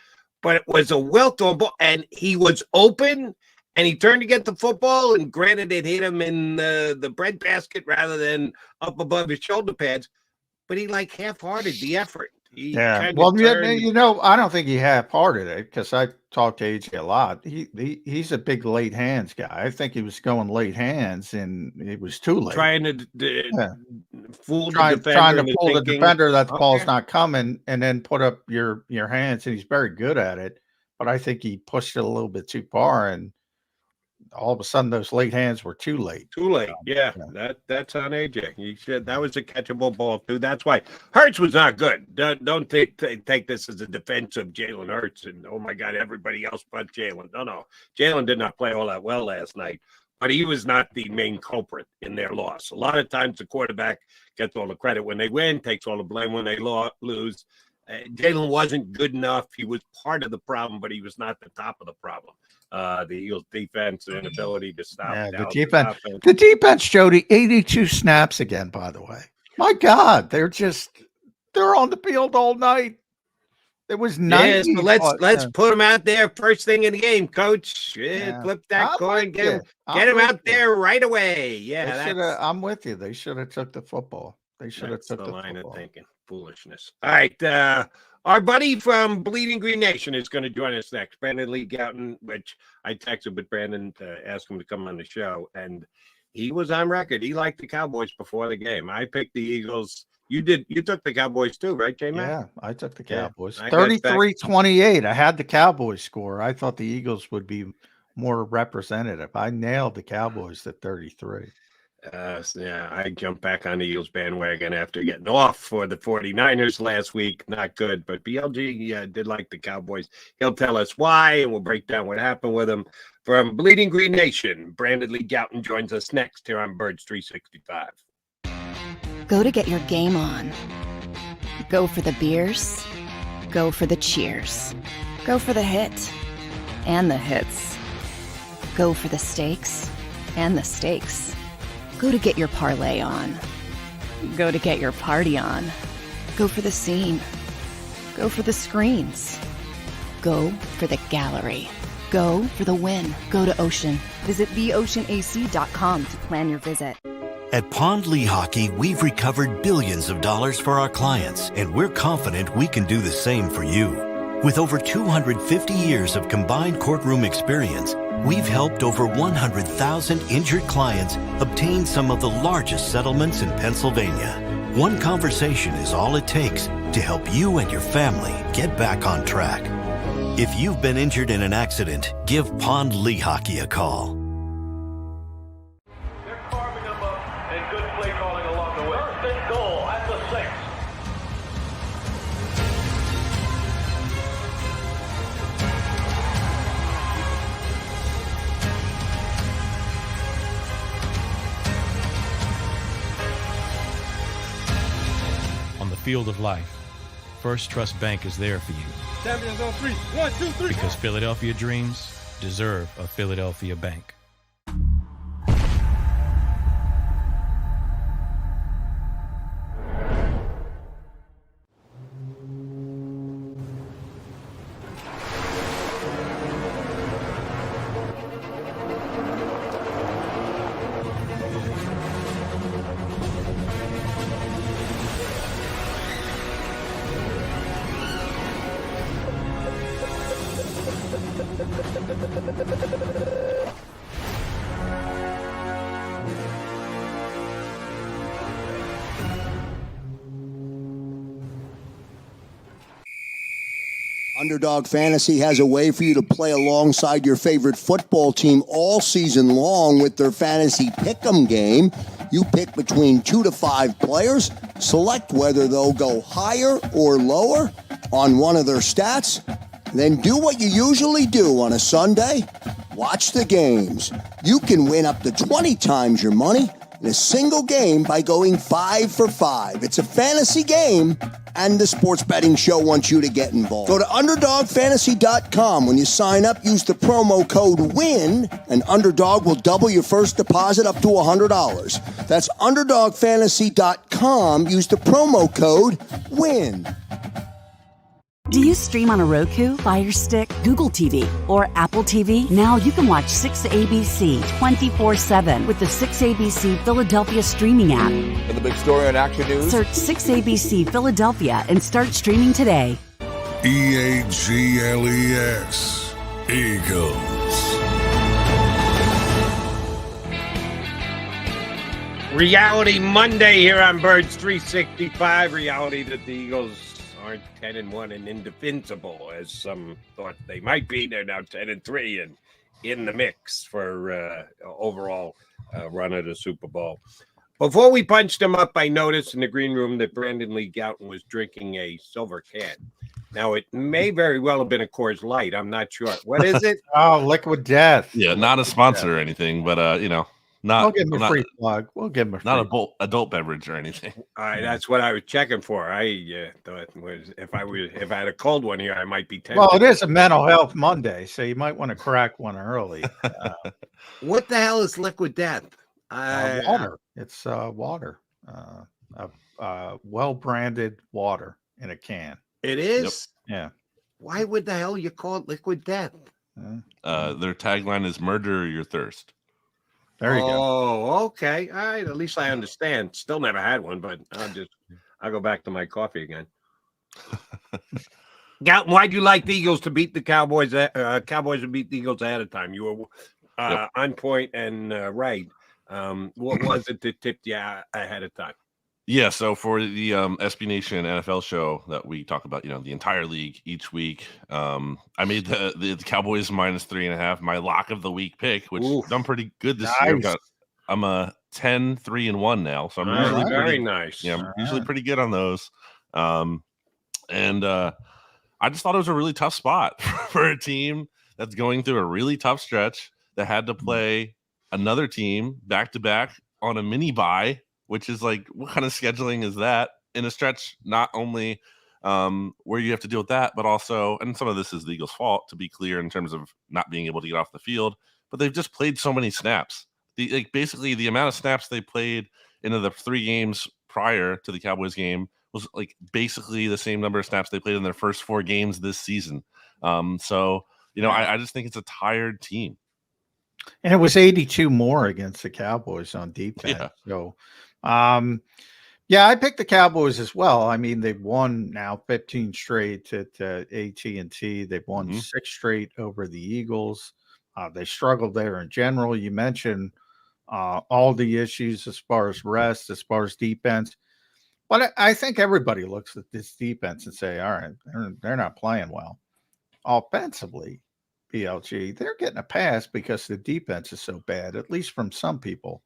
but it was a wilt to a ball, and he was open, and he turned to get the football, and granted it hit him in the breadbasket rather than up above his shoulder pads, but he like half-hearted the effort. Well, you know, I don't think he half-hearted it because I talked to AJ a lot. He's a big late hands guy. I think he was going late hands, and it was too late. Trying to fool the defender. Trying to pull the defender that the ball's not coming, and then put up your hands, and he's very good at it. But I think he pushed it a little bit too far, and all of a sudden those late hands were too late. Yeah. That's on AJ. He said that was a catchable ball too. That's why Hurts was not good. Don't take this as a defense of Jalen Hurts and oh my God, everybody else but Jalen. No. Jalen did not play all that well last night, but he was not the main culprit in their loss. A lot of times the quarterback gets all the credit when they win, takes all the blame when they lose. Jalen wasn't good enough. He was part of the problem, but he was not the top of the problem. The Eagles defense and inability to stop. Yeah, the defense, Jody, 82 snaps again, by the way. My God, they're on the field all night. It was 90. So let's put them out there first thing in the game, coach. Flip that coin, get him out there right away. Yeah, I'm with you. They should have took the football. They should have took the line football. Of thinking. Foolishness. All right. Our buddy from Bleeding Green Nation is going to join us next. Brandon Lee Gouton, which I texted with Brandon to ask him to come on the show. And he was on record. He liked the Cowboys before the game. I picked the Eagles. You did. You took the Cowboys too, right, J-Mac? Yeah, I took the Cowboys. 33-28. I had the Cowboys score. I thought the Eagles would be more representative. I nailed the Cowboys at 33. I jumped back on the Eagles bandwagon after getting off for the 49ers last week. Not good, but BLG did like the Cowboys. He'll tell us why, and we'll break down what happened with him. From Bleeding Green Nation, Brandon Lee Gouton joins us next here on Birds 365. Go to get your game on. Go for the beers. Go for the cheers. Go for the hit and the hits. Go for the stakes and the stakes. Go to get your parlay on. Go to get your party on. Go for the scene. Go for the screens. Go for the gallery. Go for the win. Go to Ocean. Visit theoceanac.com to plan your visit. At Pond Lehocky, we've recovered billions of dollars for our clients, and we're confident we can do the same for you. With over 250 years of combined courtroom experience, we've helped over 100,000 injured clients obtain some of the largest settlements in Pennsylvania. One conversation is all it takes to help you and your family get back on track. If you've been injured in an accident, give Pond Lehocky a call. They're carving them up and good play calling along the way. First and goal at the 6. Field of life, First Trust Bank is there for you. Champions on 3. 1, 2, 3. Because Philadelphia dreams deserve a Philadelphia bank. Underdog Fantasy has a way for you to play alongside your favorite football team all season long with their fantasy pick'em game. You pick between 2 to 5 players, select whether they'll go higher or lower on one of their stats, then do what you usually do on a Sunday, watch the games. You can win up to 20 times your money in a single game by going 5 for 5. It's a fantasy game, and the Sports Betting Show wants you to get involved. Go to UnderdogFantasy.com. When you sign up, use the promo code WIN, and Underdog will double your first deposit up to $100. That's UnderdogFantasy.com. Use the promo code WIN. Do you stream on a Roku, Fire Stick, Google TV, or Apple TV? Now you can watch 6ABC 24/7 with the 6ABC Philadelphia streaming app. And the big story on Action News. Search 6ABC Philadelphia and start streaming today. EAGLES. Eagles. Reality Monday here on Birds 365. Reality that the Eagles aren't 10-1 and indefensible as some thought they might be. They're now 10-3 and in the mix for overall run of the Super Bowl. Before we punched them up, I noticed in the green room that Brandon Lee Gouton was drinking a silver can. Now, it may very well have been a Coors Light. I'm not sure. What is it? Oh, Liquid Death. Yeah, not a sponsor or anything, but not. We'll give him a free plug. We'll give him a free not adult beverage or anything. All right, that's what I was checking for. I thought if I had a cold one here, I might be tempted. Well, it is a mental health Monday, so you might want to crack one early. What the hell is Liquid Death? Water. It's water. Well-branded water in a can. It is? Yep. Yeah. Why would the hell you call it Liquid Death? Their tagline is "Murder your thirst." There you go. Oh, okay. All right. At least I understand. Still never had one, but I'll go back to my coffee again. Galton, why'd you like the Eagles to beat the Cowboys? Cowboys to beat the Eagles ahead of time. You were on point and right. What was it that tipped you ahead of time? Yeah, so for the SB Nation NFL show that we talk about, the entire league each week, I made the Cowboys -3.5 my lock of the week pick, which done pretty good this year. I'm a 10-3-1 now, so I'm usually very nice. Yeah, I'm usually pretty good on those. And I just thought it was a really tough spot for a team that's going through a really tough stretch that had to play another team back to back on a mini bye. Which is like, what kind of scheduling is that in a stretch? Not only where you have to deal with that, but also, and some of this is the Eagles' fault, to be clear, in terms of not being able to get off the field. But they've just played so many snaps. Basically, the amount of snaps they played into the 3 games prior to the Cowboys game was like basically the same number of snaps they played in their first 4 games this season. I just think it's a tired team. And it was 82 more against the Cowboys on defense. Yeah. So, I picked the Cowboys as well. I mean, they've won now 15 straight at AT&T. They've won 6 straight over the Eagles. They struggled there in general. You mentioned all the issues as far as rest, as far as defense. But I think everybody looks at this defense and say, all right, they're not playing well. Offensively, BLG, they're getting a pass because the defense is so bad, at least from some people.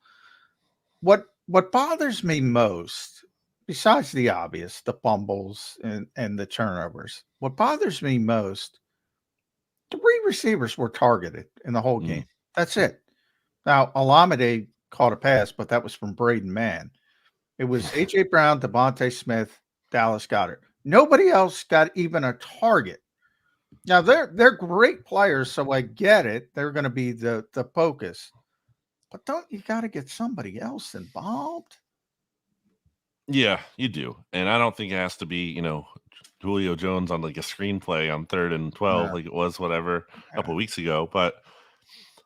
What bothers me most, besides the obvious, the fumbles and the turnovers, what bothers me most, 3 receivers were targeted in the whole game. That's it. Now, Olamide caught a pass, but that was from Braden Mann. It was A.J. Brown, Devontae Smith, Dallas Goedert. Nobody else got even a target. Now, they're great players, so I get it. They're going to be the focus. But don't you got to get somebody else involved? Yeah, you do. And I don't think it has to be, Julio Jones on like a screenplay on 3rd and 12, like it was a couple of weeks ago. But,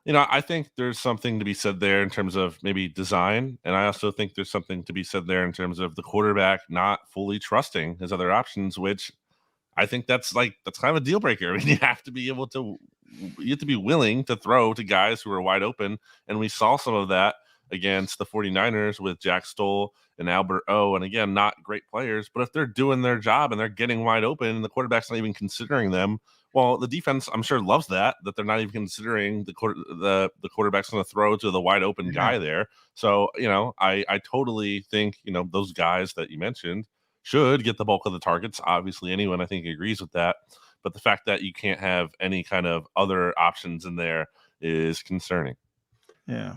I think there's something to be said there in terms of maybe design. And I also think there's something to be said there in terms of the quarterback not fully trusting his other options, which I think that's kind of a deal breaker. I mean, you have to be willing to throw to guys who are wide open. And we saw some of that against the 49ers with Jack Stoll and Albert O. And again, not great players, but if they're doing their job and they're getting wide open and the quarterback's not even considering them, well, the defense, I'm sure, loves that they're not even considering the quarterback's going to throw to the wide open guy there. So, I totally think, those guys that you mentioned should get the bulk of the targets. Obviously, anyone I think agrees with that. But the fact that you can't have any kind of other options in there is concerning. Yeah.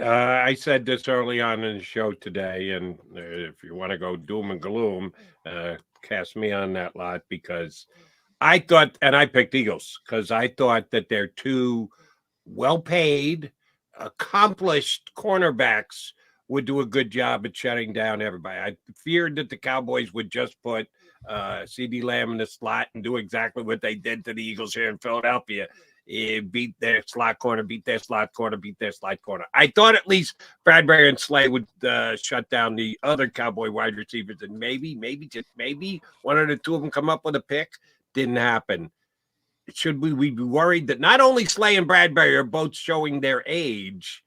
I said this early on in the show today, and if you want to go doom and gloom, cast me on that lot, because I thought, and I picked Eagles, because I thought that they're 2 well-paid, accomplished cornerbacks would do a good job at shutting down everybody. I feared that the Cowboys would just put CeeDee Lamb in the slot and do exactly what they did to the Eagles here in Philadelphia. Beat their slot corner, beat their slot corner, beat their slot corner. I thought at least Bradbury and Slay would shut down the other Cowboy wide receivers, and maybe one or the two of them come up with a pick. Didn't happen. Should we be worried that not only Slay and Bradbury are both showing their age,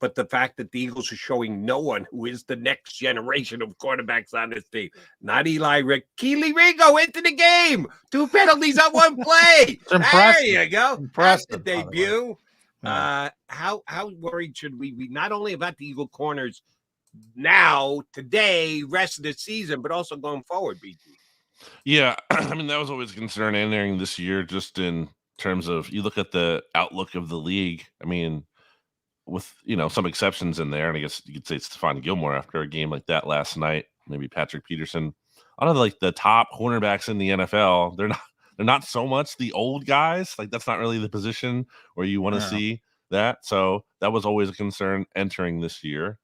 but the fact that the Eagles are showing no one who is the next generation of quarterbacks on this team? Not Eli Rick. Keely Ringo into the game. 2 penalties on 1 play. There you go. Impressive. That's the debut. How worried should we be not only about the Eagle corners now, today, rest of the season, but also going forward, BG? Yeah, I mean, that was always a concern entering this year, just in terms of you look at the outlook of the league. I mean, with, some exceptions in there, and I guess you could say Stephon Gilmore after a game like that last night, maybe Patrick Peterson. I don't know, like the top cornerbacks in the NFL, they're not so much the old guys. Like, that's not really the position where you want to see that. So that was always a concern entering this year.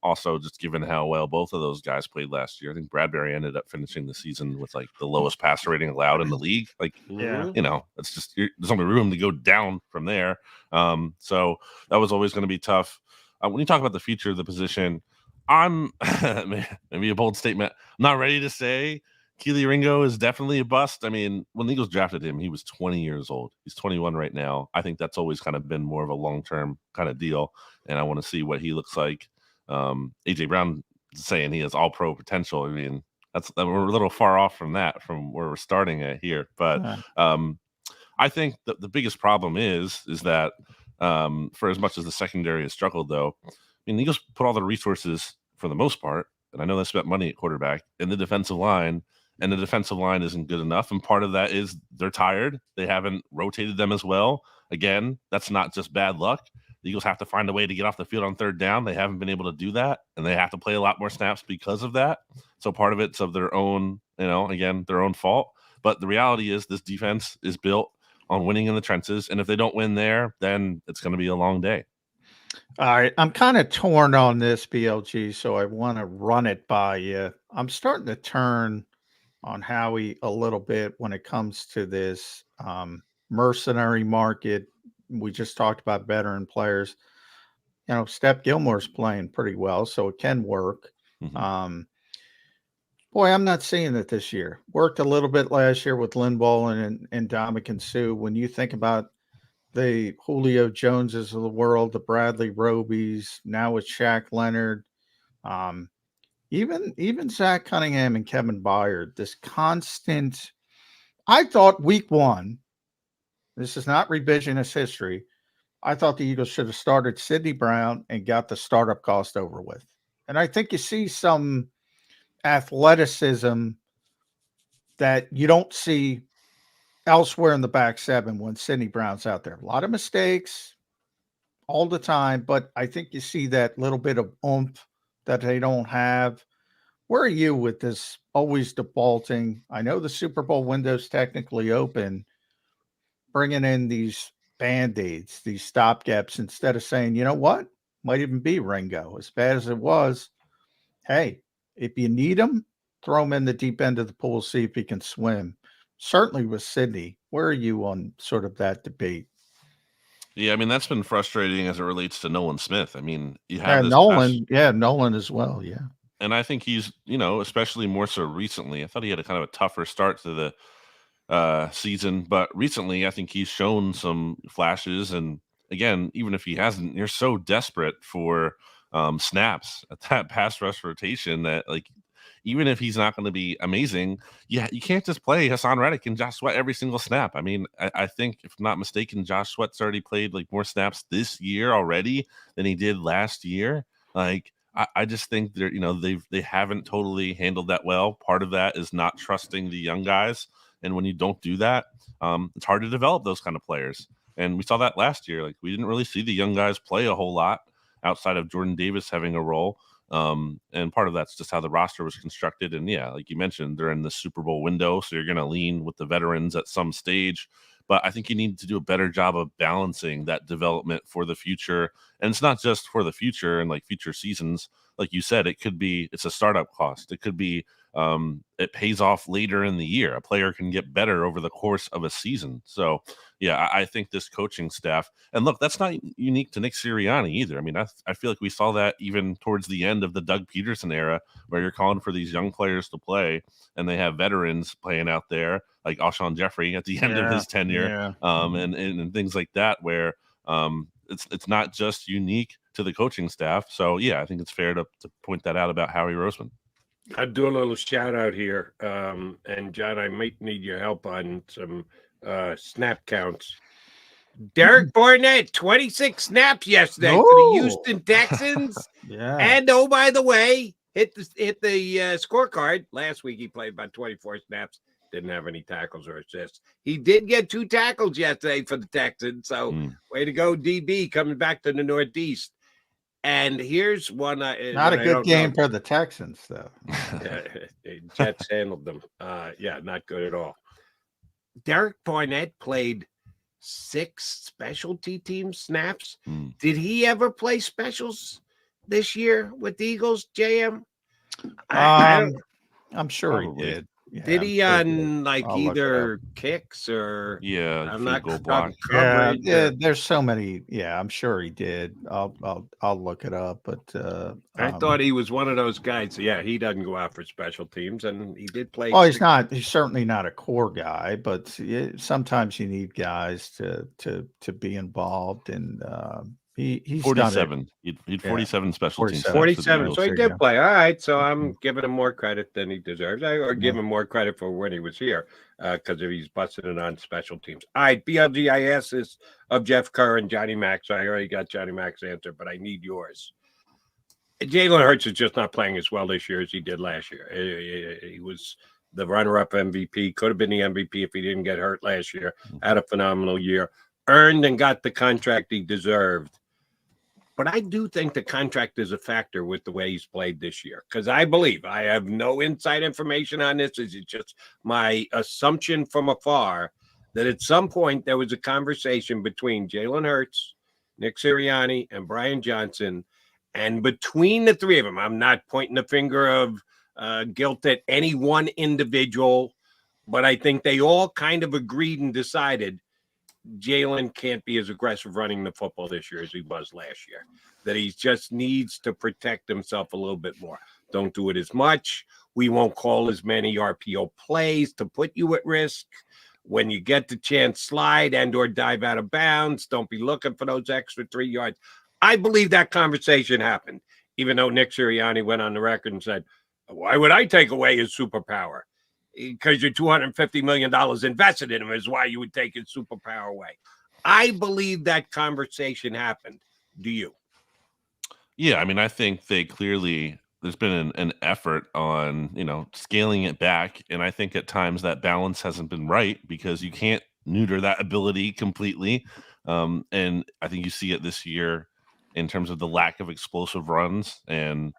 Also, just given how well both of those guys played last year, I think Bradbury ended up finishing the season with like the lowest passer rating allowed in the league. Like, it's just there's only room to go down from there. So that was always going to be tough. When you talk about the future of the position, I'm maybe a bold statement. I'm not ready to say Keely Ringo is definitely a bust. I mean, when the Eagles drafted him, he was 20 years old. He's 21 right now. I think that's always kind of been more of a long-term kind of deal, and I want to see what he looks like. AJ Brown saying he has all pro potential. I mean, we're a little far off from that, from where we're starting at here. But I think the biggest problem is that for as much as the secondary has struggled, though, I mean, the Eagles put all the resources for the most part, and I know they spent money at quarterback, in the defensive line, and the defensive line isn't good enough. And part of that is they're tired. They haven't rotated them as well. Again, that's not just bad luck. The Eagles have to find a way to get off the field on third down. They haven't been able to do that, and they have to play a lot more snaps because of that. So part of it's of their own, again, their own fault. But the reality is this defense is built on winning in the trenches, and if they don't win there, then it's going to be a long day. All right, I'm kind of torn on this, BLG, so I want to run it by you. I'm starting to turn on Howie a little bit when it comes to this mercenary market. We just talked about veteran players. Steph Gilmore's playing pretty well, so it can work. Mm-hmm. Boy, I'm not seeing it this year. Worked a little bit last year with Linval and Dominican Sue. When you think about the Julio Joneses of the world, the Bradley Robies, now with Shaq Leonard, even Zach Cunningham and Kevin Byard, this constant. I thought week one, this is not revisionist history, I thought the Eagles should have started Sidney Brown and got the startup cost over with. And I think you see some athleticism that you don't see elsewhere in the back seven when Sidney Brown's out there. A lot of mistakes all the time, but I think you see that little bit of oomph that they don't have. Where are you with this always defaulting? I know the Super Bowl window's technically open, bringing in these Band-Aids, these stopgaps, instead of saying, you know what, might even be Ringo. As bad as it was, hey, if you need him, throw him in the deep end of the pool, see if he can swim. Certainly with Sidney. Where are you on sort of that debate? Yeah, I mean, that's been frustrating as it relates to Nolan Smith. I mean, you have Nolan as well, yeah. And I think he's, especially more so recently. I thought he had a kind of a tougher start to the season, but recently I think he's shown some flashes. And again, even if he hasn't, you're so desperate for snaps at that pass rush rotation that, like, even if he's not going to be amazing, you can't just play Hassan Reddick and Josh Sweat every single snap. I mean, I think, if I'm not mistaken, Josh Sweat's already played like more snaps this year already than he did last year. Like, I just think they're, they haven't totally handled that well. Part of that is not trusting the young guys. And when you don't do that, it's hard to develop those kind of players. And we saw that last year. Like, we didn't really see the young guys play a whole lot outside of Jordan Davis having a role. And part of that's just how the roster was constructed. And yeah, like you mentioned, they're in the Super Bowl window, so you're going to lean with the veterans at some stage. But I think you need to do a better job of balancing that development for the future. And it's not just for the future and like future seasons, like you said, it's a startup cost. It could be it pays off later in the year. A player can get better over the course of a season. So yeah, I think this coaching staff, and look, that's not unique to Nick Sirianni either. I mean, I feel like we saw that even towards the end of the Doug Peterson era, where you're calling for these young players to play, and they have veterans playing out there, like Alshon Jeffrey at the end of his tenure, and things like that, where it's not just unique to the coaching staff. So yeah, I think it's fair to point that out about Howie Roseman. I'd do a little shout out here. And John, I might need your help on some snap counts. Derek Barnett, 26 snaps yesterday for the Houston Texans. And oh, by the way, hit the scorecard. Last week he played about 24 snaps. Didn't have any tackles or assists. He did get 2 tackles yesterday for the Texans. So way to go, DB, coming back to the Northeast. And here's one. Not a good game for the Texans, though. Jets handled them. Yeah, not good at all. Derek Barnett played 6 specialty team snaps. Did he ever play specials this year with the Eagles, JM? I'm sure he did. Yeah, did he on either kicks or I'm not block? Yeah, there's so many. Yeah, I'm sure he did. I'll look it up, but I thought he was one of those guys. Yeah, he doesn't go out for special teams, and he did play. Well, he's not. He's certainly not a core guy, but sometimes you need guys to be involved, and he's 47. He had 47 special teams. 47. So he did play. All right. So I'm giving him more credit than he deserves. Or give him more credit for when he was here because if he's busting it on special teams. All right. BLGIS is of Jeff Kerr and Johnny Mack. So I already got Johnny Mack's answer, but I need yours. Jalen Hurts is just not playing as well this year as he did last year. He was the runner-up MVP. Could have been the MVP if he didn't get hurt last year. Had a phenomenal year. Earned and got the contract he deserved. But I do think the contract is a factor with the way he's played this year, because I believe, I have no inside information on this. It's just my assumption from afar that at some point there was a conversation between Jalen Hurts, Nick Sirianni, and Brian Johnson. And between the three of them, I'm not pointing the finger of guilt at any one individual, but I think they all kind of agreed and decided Jalen can't be as aggressive running the football this year as he was last year, that he just needs to protect himself a little bit more. Don't do it as much. We won't call as many RPO plays to put you at risk. When you get the chance, slide and or dive out of bounds. Don't be looking for those extra 3 yards. I believe that conversation happened, even though Nick Sirianni went on the record and said, why would I take away his superpower? Because you're $250 million invested in him is why you would take his superpower away. I believe that conversation happened. Do you? Yeah, I mean, I think there's been an effort on, scaling it back. And I think at times that balance hasn't been right because you can't neuter that ability completely. And I think you see it this year in terms of the lack of explosive runs. And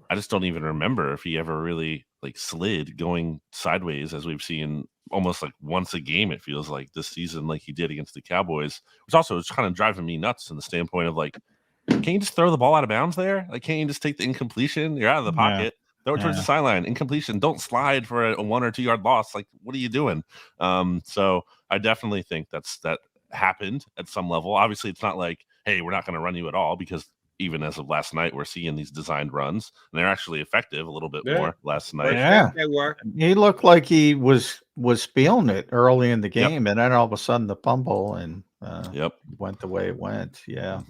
I just don't even remember if he ever really slid going sideways, as we've seen almost once a game, it feels like this season, like he did against the Cowboys, which also is kind of driving me nuts in the standpoint of can't you just throw the ball out of bounds there? Can't you just take the incompletion? You're out of the pocket, throw it towards the sideline, incompletion. Don't slide for a 1 or 2 yard loss. What are you doing? So I definitely think that happened at some level. Obviously, it's not hey, we're not going to run you at all, because even as of last night, we're seeing these designed runs, and they're actually effective a little bit more last night. Yeah, they were. He looked like he was feeling it early in the game, and then all of a sudden the fumble and went the way it went. Yeah,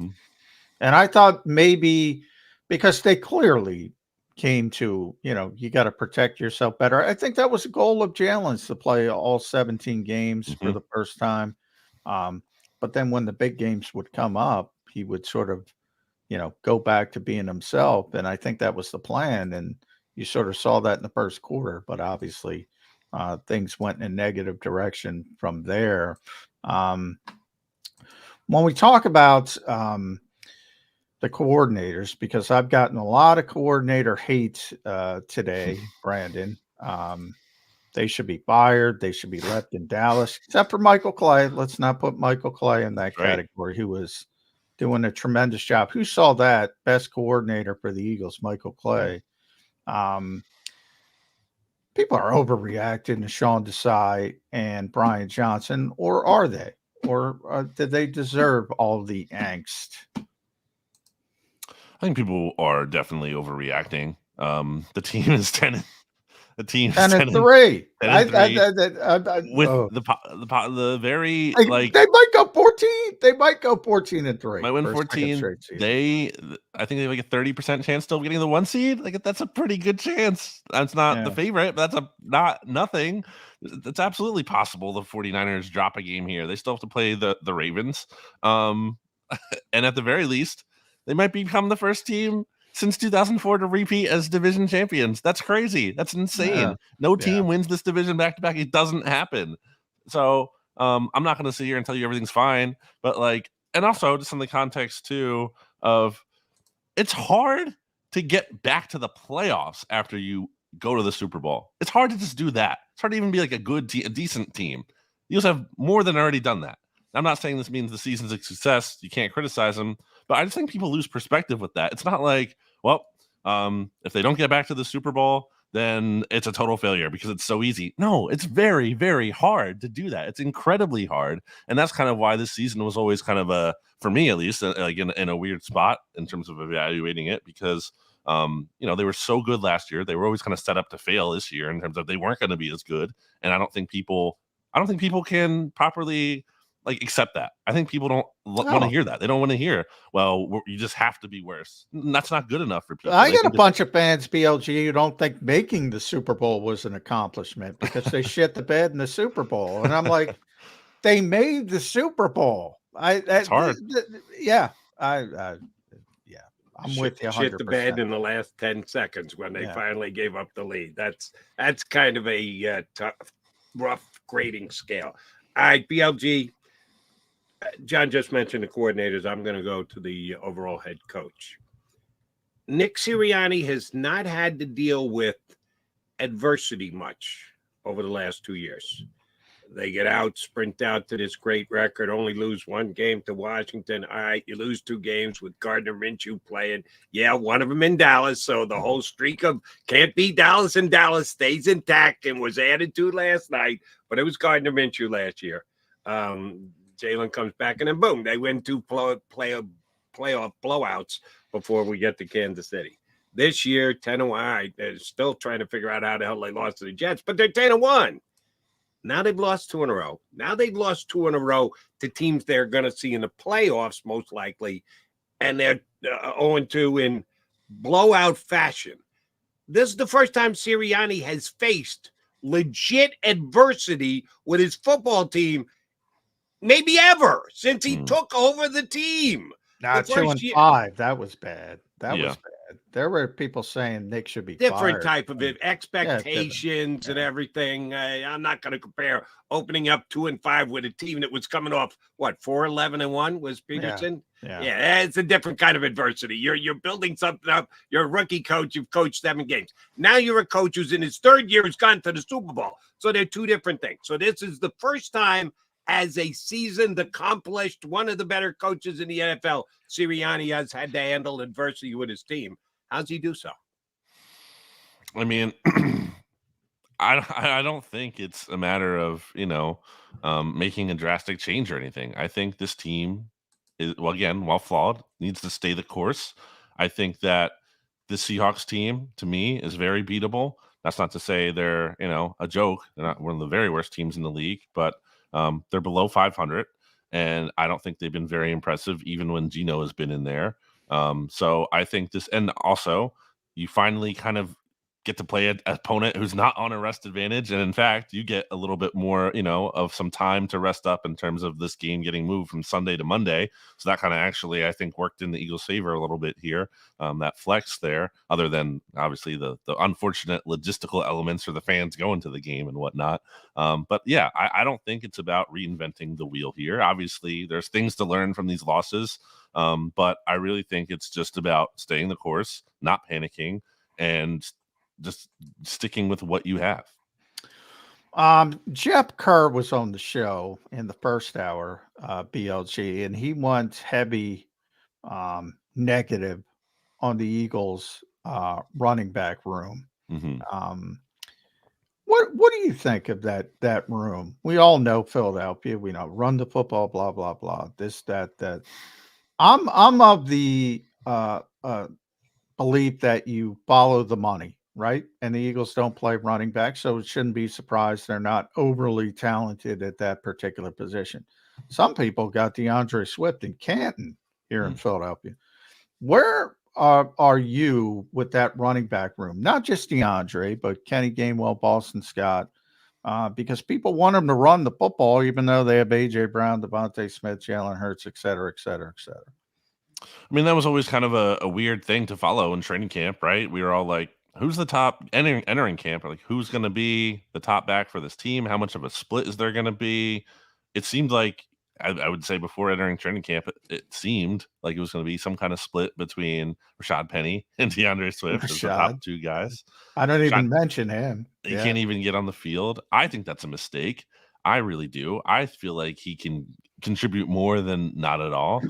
and I thought maybe because they clearly came to you got to protect yourself better. I think that was the goal of Jalen's, to play all 17 games for the first time. But then when the big games would come up, he would sort of go back to being himself. And I think that was the plan. And you sort of saw that in the first quarter, but obviously things went in a negative direction from there. When we talk about the coordinators, because I've gotten a lot of coordinator hate today, Brandon, they should be fired. They should be left in Dallas, except for Michael Clay. Let's not put Michael Clay in that category. He was doing a tremendous job. Who saw that? Best coordinator for the Eagles, Michael Clay. People are overreacting to Sean Desai and Brian Johnson, or are they? Or do they deserve all the angst? I think people are definitely overreacting. The team is 10. The team is 10-3. With the very they might go 14. They might go 14-3. Might win 14. I think they have like a 30% chance still of getting the 1 seed. Like that's a pretty good chance. That's not the favorite, but that's not nothing. It's absolutely possible the 49ers drop a game here. They still have to play the Ravens. And at the very least, they might become the first team since 2004 to repeat as division champions. That's crazy. That's insane. Yeah. No team wins this division back to back. It doesn't happen. So I'm not going to sit here and tell you everything's fine, but and also just in the context too of it's hard to get back to the playoffs after you go to the Super Bowl. It's hard to just do that. It's hard to even be like a decent team. You also have more than already done that. I'm not saying this means the season's a success. You can't criticize them, but I just think people lose perspective with that. It's not like, well, if they don't get back to the Super Bowl, then it's a total failure because it's so easy. No, it's very, very hard to do that. It's incredibly hard. And that's kind of why this season was always kind of for me at least, like in a weird spot in terms of evaluating it because, they were so good last year. They were always kind of set up to fail this year in terms of they weren't going to be as good. And I don't think people can properly accept that. I think people don't want to hear that. They don't want to hear, well, you just have to be worse. And that's not good enough for people. I got a bunch of fans, BLG, who don't think making the Super Bowl was an accomplishment because they shit the bed in the Super Bowl. And I'm like, they made the Super Bowl. It's hard. I'm with you 100%. Shit the bed in the last 10 seconds when they finally gave up the lead. That's kind of a tough, rough grading scale. All right, BLG. John just mentioned the coordinators. I'm going to go to the overall head coach. Nick Sirianni has not had to deal with adversity much over the last 2 years. They get out, sprint out to this great record, only lose one game to Washington. All right, you lose 2 games with Gardner Minshew playing. Yeah, one of them in Dallas. So the whole streak of can't beat Dallas in Dallas stays intact and was added to last night. But it was Gardner Minshew last year. Jalen comes back, and then boom, they win 2 playoff blowouts before we get to Kansas City. This year, 10-1. They're still trying to figure out how the hell they lost to the Jets, but they're 10-1. Now they've lost 2 in a row. Now they've lost 2 in a row to teams they're going to see in the playoffs, most likely, and they're 0-2 in blowout fashion. This is the first time Sirianni has faced legit adversity with his football team, maybe ever, since he took over the team. Now 2-5. That was bad. That was bad. There were people saying Nick should be different fired. Type of expectations and everything. I'm not going to compare opening up 2-5 with a team that was coming off 4-11-1 was Peterson. Yeah, it's a different kind of adversity. You're building something up. You're a rookie coach. You've coached 7 games. Now you're a coach who's in his 3rd year, who's gone to the Super Bowl. So they're 2 different things. So this is the first time as a seasoned, accomplished, one of the better coaches in the NFL, Sirianni has had to handle adversity with his team. How's he do so? I mean, I don't think it's a matter of, making a drastic change or anything. I think this team is, well, again, while flawed, needs to stay the course. I think that the Seahawks team, to me, is very beatable. That's not to say they're, a joke. They're not one of the very worst teams in the league, but they're below 500, and I don't think they've been very impressive, even when Geno has been in there. So I think this, and also you finally kind of get to play an opponent who's not on a rest advantage. And in fact, you get a little bit more, of some time to rest up in terms of this game getting moved from Sunday to Monday. So that kind of actually, I think, worked in the Eagles' favor a little bit here, that flex there, other than obviously the unfortunate logistical elements for the fans going to the game and whatnot. But yeah, I don't think it's about reinventing the wheel here. Obviously, there's things to learn from these losses. But I really think it's just about staying the course, not panicking, and just sticking with what you have. Jeff Kerr was on the show in the first hour, BLG, and he wants heavy negative on the Eagles running back room. What do you think of that room? We all know Philadelphia. We know run the football, blah blah blah. This that. I'm of the belief that you follow the money, right? And the Eagles don't play running back, so it shouldn't be surprised they're not overly talented at that particular position. Some people got DeAndre Swift and Canton here in Philadelphia. Where are you with that running back room? Not just DeAndre, but Kenny Gainwell, Boston Scott, because people want them to run the football, even though they have A.J. Brown, Devontae Smith, Jalen Hurts, et cetera, et cetera, et cetera. I mean, that was always kind of a weird thing to follow in training camp, right? We were all like, who's the top entering camp? Like, who's going to be the top back for this team? How much of a split is there going to be? It seemed like, I would say before entering training camp, it seemed like it was going to be some kind of split between Rashad Penny and DeAndre Swift as the top two guys. I don't even mention him. He can't even get on the field. I think that's a mistake. I really do. I feel like he can contribute more than not at all.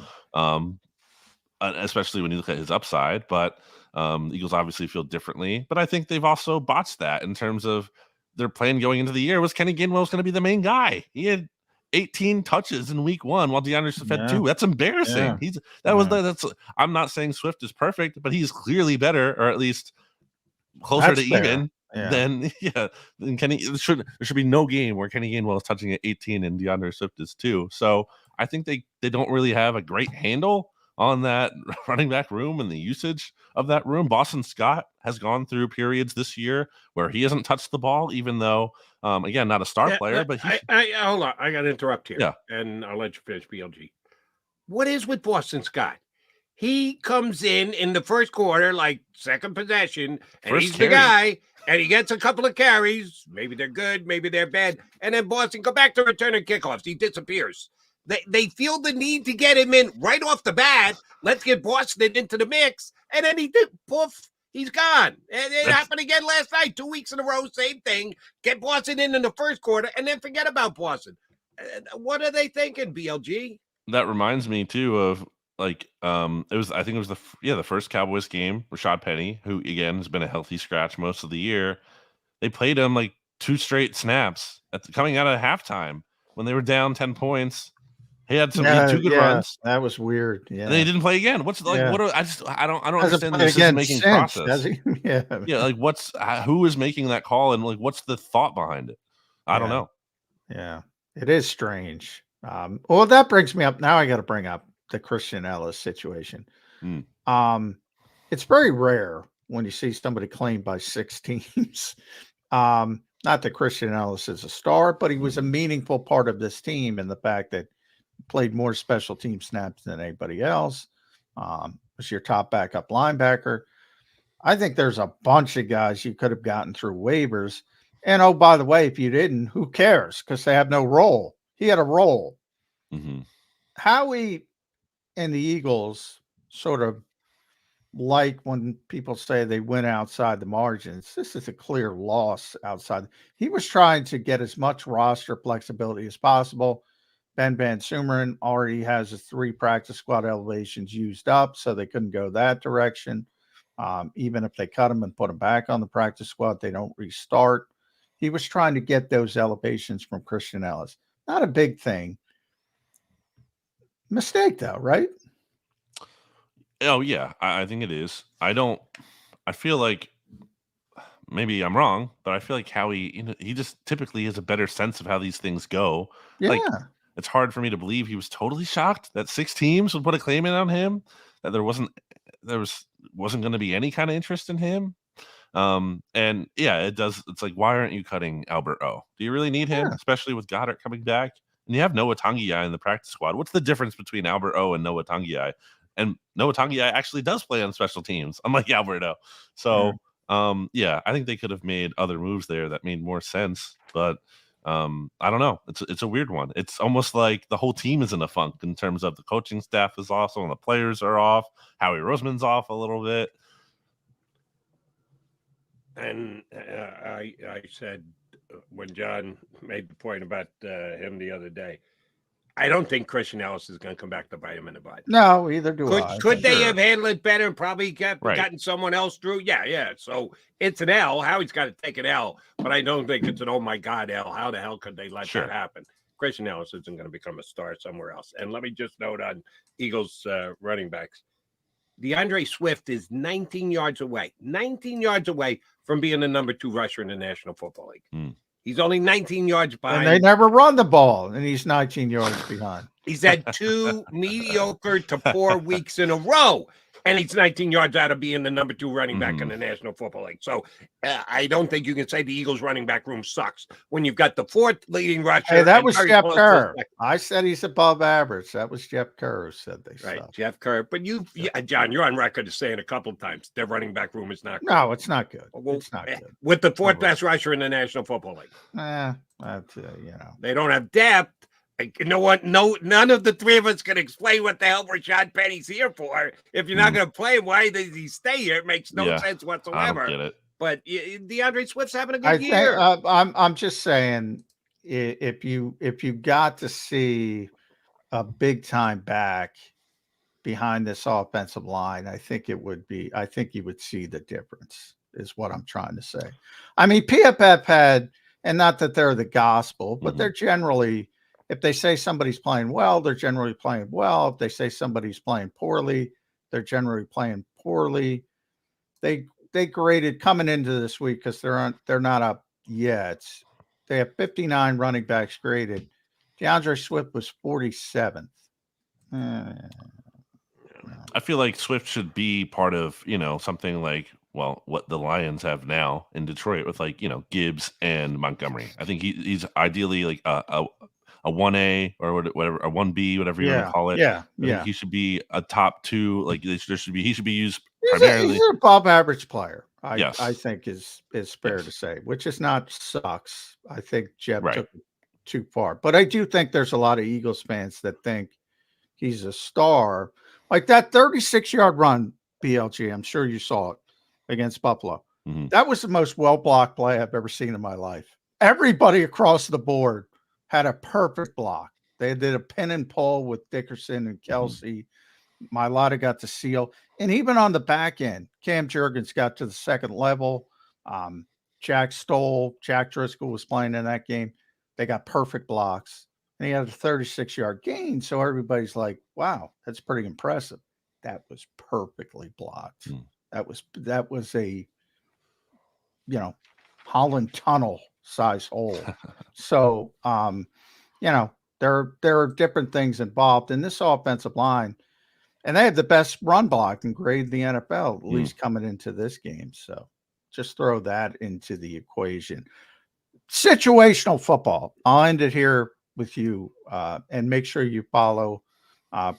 Especially when you look at his upside, but the Eagles obviously feel differently. But I think they've also botched that in terms of their plan going into the year was Kenny Gainwell was going to be the main guy. He had 18 touches in week 1 while DeAndre Swift had 2. That's embarrassing. That's I'm not saying Swift is perfect, but he's clearly better, or at least closer to even than Kenny. There should be no game where Kenny Gainwell is touching at 18 and DeAndre Swift is 2. So I think they don't really have a great handle on that running back room and the usage of that room. Boston Scott has gone through periods this year where he hasn't touched the ball, even though, again, not a star player. But hold on, I got to interrupt here. Yeah, and I'll let you finish, BLG. What is with Boston Scott? He comes in the first quarter, like second possession, and he's the guy, and he gets a couple of carries. Maybe they're good, maybe they're bad, and then Boston go back to returning kickoffs. He disappears. They feel the need to get him in right off the bat. Let's get Boston into the mix. And then poof, he's gone. And it happened again last night, 2 weeks in a row, same thing. Get Boston in the first quarter and then forget about Boston. What are they thinking, BLG? That reminds me, too, of like I think it was the first Cowboys game, Rashad Penny, who, again, has been a healthy scratch most of the year. They played him like 2 straight snaps coming out of halftime when they were down 10 points. He had 2 good runs. That was weird. Yeah, and they didn't play again. What's like? What? I don't understand the decision-making process. Like who is making that call and like what's the thought behind it? I don't know. Yeah, it is strange. Well, that brings me up. Now I got to bring up the Christian Ellis situation. It's very rare when you see somebody claimed by 6 teams. Not that Christian Ellis is a star, but he was a meaningful part of this team, and the fact that played more special team snaps than anybody else. Was your top backup linebacker. I think there's a bunch of guys you could have gotten through waivers. And oh, by the way, if you didn't, who cares? Because they have no role. He had a role. Howie and the Eagles sort of like when people say they went outside the margins. This is a clear loss outside. He was trying to get as much roster flexibility as possible. Ben Van Sumeren already has his 3 practice squad elevations used up, so they couldn't go that direction. Even if they cut him and put him back on the practice squad, they don't restart. He was trying to get those elevations from Christian Ellis. Not a big thing. Mistake, though, right? Oh, yeah, I think it is. I feel like maybe I'm wrong, but I feel like Howie, he just typically has a better sense of how these things go. Yeah. Like, it's hard for me to believe he was totally shocked that 6 teams would put a claim in on him, that there wasn't going to be any kind of interest in him. And yeah, it does. It's like, why aren't you cutting Albert O? Do you really need him, especially with Goddard coming back? And you have Noah Tongiai in the practice squad. What's the difference between Albert O and Noah Tongiai? And Noah Tongiai actually does play on special teams, unlike Albert O. So, I think they could have made other moves there that made more sense. But I don't know. It's a weird one. It's almost like the whole team is in a funk in terms of the coaching staff is off, some of the players are off. Howie Roseman's off a little bit. And I said when John made the point about him the other day, I don't think Christian Ellis is going to come back to bite him in the butt. No, either do I. Could they have handled it better and probably gotten someone else through? Yeah. So it's an L. Howie's got to take an L, but I don't think it's an oh my God L. How the hell could they let that happen? Christian Ellis isn't going to become a star somewhere else. And let me just note on Eagles running backs. DeAndre Swift is 19 yards away from being the number 2 rusher in the National Football League. He's only 19 yards behind. And they never run the ball, and he's 19 yards behind. He's had 2 mediocre to poor weeks in a row, and he's 19 yards out of being the number 2 running back in the National Football League. So I don't think you can say the Eagles running back room sucks when you've got the 4th leading rusher. Hey, that was Jeff Kerr. I said he's above average. That was Jeff Kerr who said they suck. Jeff Kerr. But John, you're on record as saying a couple of times their running back room is not good. No, it's not good. It's not good. With the 4th best rusher in the National Football League. That's, They don't have depth. None of the 3 of us can explain what the hell Rashad Penny's here for. If you're not going to play him, why does he stay here? It makes no sense whatsoever. I don't get it. But DeAndre Swift's having a good year. I'm just saying, if you got to see a big time back behind this offensive line, I think you would see the difference. Is what I'm trying to say. I mean, PFF had, and not that they're the gospel, but they're generally. If they say somebody's playing well, they're generally playing well. If they say somebody's playing poorly, they're generally playing poorly. They graded coming into this week because they're not up yet. They have 59 running backs graded. DeAndre Swift was 47th. I feel like Swift should be part of, something like, what the Lions have now in Detroit with Gibbs and Montgomery. I think he's ideally like a 1A or whatever, a 1B, whatever you want to call it. Yeah. He should be a top 2. Like he should be used he's primarily. He's an above average player. Yes. I think is fair to say, which is not sucks. I think Jeb took it too far, but I do think there's a lot of Eagles fans that think he's a star. Like that 36-yard run, BLG. I'm sure you saw it against Buffalo. That was the most well-blocked play I've ever seen in my life. Everybody across the board had a perfect block. They did a pin and pull with Dickerson and Kelsey. Mailata got the seal. And even on the back end, Cam Jurgens got to the second level. Jack Driscoll was playing in that game. They got perfect blocks. And he had a 36-yard gain. So everybody's like, wow, that's pretty impressive. That was perfectly blocked. That was a, Holland Tunnel size hole. So, there are different things involved in this offensive line, and they have the best run block and grade the NFL, at least coming into this game. So just throw that into the equation. Situational football. I'll end it here with you, and make sure you follow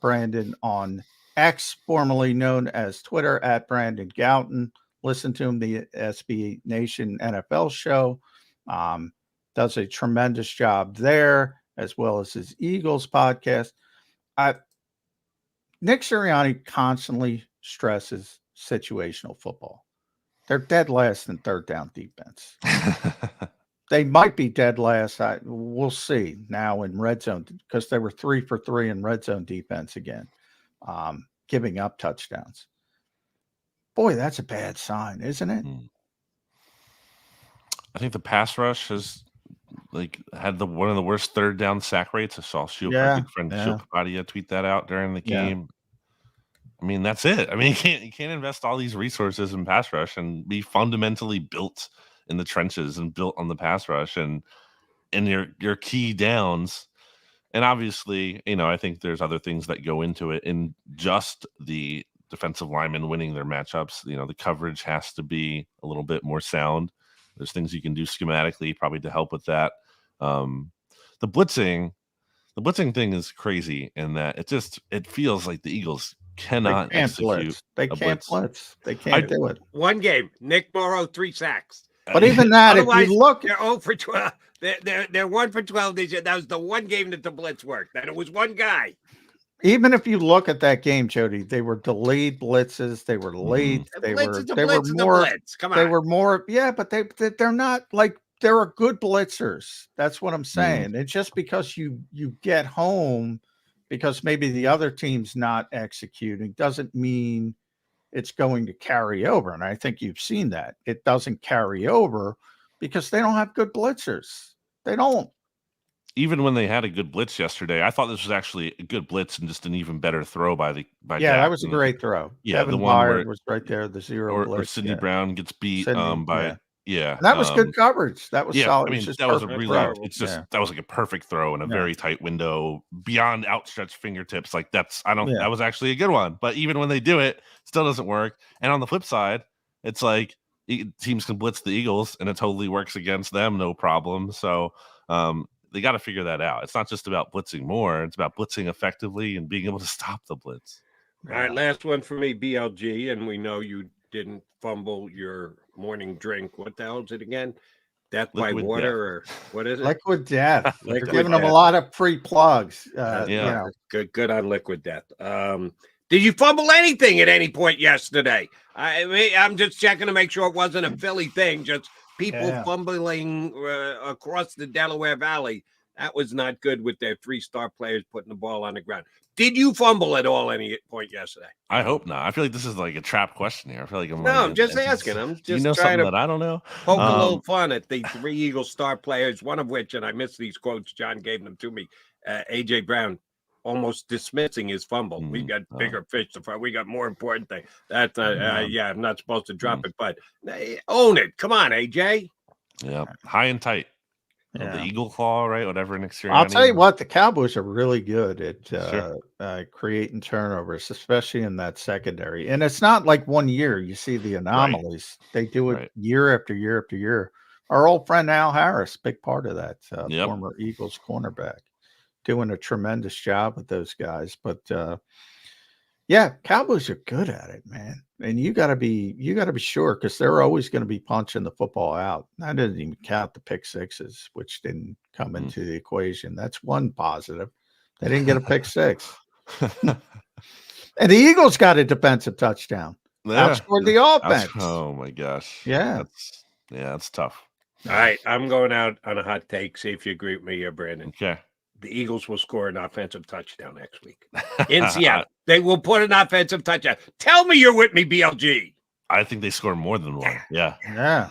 Brandon on X, formerly known as Twitter, at Brandon Gouton. Listen to him, the SB Nation NFL show. Does a tremendous job there, as well as his Eagles podcast. Nick Sirianni constantly stresses situational football. They're dead last in third down defense. They might be dead last. We'll see now in red zone, because they were 3 for 3 in red zone defense again, giving up touchdowns. Boy, that's a bad sign, isn't it? I think the pass rush has had one of the worst third down sack rates. I saw our good friend Shil Kapadia tweet that out during the game. I mean, that's it. I mean, you can't invest all these resources in pass rush and be fundamentally built in the trenches and built on the pass rush and your key downs. And obviously, I think there's other things that go into it in just the defensive linemen winning their matchups. The coverage has to be a little bit more sound. There's things you can do schematically probably to help with that. The blitzing thing is crazy in that it feels like the Eagles cannot execute. They can't blitz. They can't do it. One game, Nick Morrow, 3 sacks. But even that, if you look, they're 0 for 12. They're 1 for 12 this year. That was the one game that the blitz worked. That it was one guy. Even if you look at that game, Jody, they were delayed blitzes. They were late. They were more. Come on. They were more. Yeah, but they're not like there are good blitzers. That's what I'm saying. And just because you get home because maybe the other team's not executing doesn't mean it's going to carry over. And I think you've seen that. It doesn't carry over because they don't have good blitzers. They don't. Even when they had a good blitz yesterday, I thought this was actually a good blitz and just an even better throw by that was a great throw. Yeah, Kevin the one Byard was right there, the zero blitz. Or Sidney Brown gets beat by And that was good coverage. That was solid. I mean, that was a really that was like a perfect throw in a very tight window beyond outstretched fingertips. Like that was actually a good one. But even when they do it, still doesn't work. And on the flip side, it's like teams can blitz the Eagles and it totally works against them, no problem. So they got to figure that out. It's not just about blitzing more; it's about blitzing effectively and being able to stop the blitz. All right, last one for me, BLG, and we know you didn't fumble your morning drink. What the hell is it again? Death by water, or what is it? Liquid Death. They're giving them a lot of free plugs. Good on Liquid Death. Did you fumble anything at any point yesterday? I'm just checking to make sure it wasn't a Philly thing. Just people fumbling across the Delaware Valley. That was not good with their 3-star players putting the ball on the ground. Did you fumble at all any point yesterday? I hope not. I feel like this is like a trap question here. I feel like I'm just asking. I'm just trying trying to that I don't know. Poke a little fun at the 3 Eagle star players, one of which, and I missed these quotes, John gave them to me, A.J. Brown almost dismissing his fumble. We got bigger fish to fry. We got more important things. That's I'm not supposed to drop it, but own it. Come on, AJ. Yeah, high and tight. The eagle claw, right? Whatever an exterior. I'll tell you what, the Cowboys are really good at creating turnovers, especially in that secondary. And it's not like 1 year you see the anomalies. Right. They do it year after year after year. Our old friend Al Harris, big part of that, former Eagles cornerback, doing a tremendous job with those guys. But Cowboys are good at it, man. And you got to be sure, because they're always going to be punching the football out. I didn't even count the pick sixes, which didn't come into the equation. That's one positive. They didn't get a pick six. And the Eagles got a defensive touchdown. Outscored the offense. Oh my gosh. Yeah. That's tough. All right. I'm going out on a hot take. See if you agree with me here, Brandon. Okay. The Eagles will score an offensive touchdown next week in Seattle. They will put an offensive touchdown. Tell me you're with me, BLG. I think they score more than one. Yeah. Right.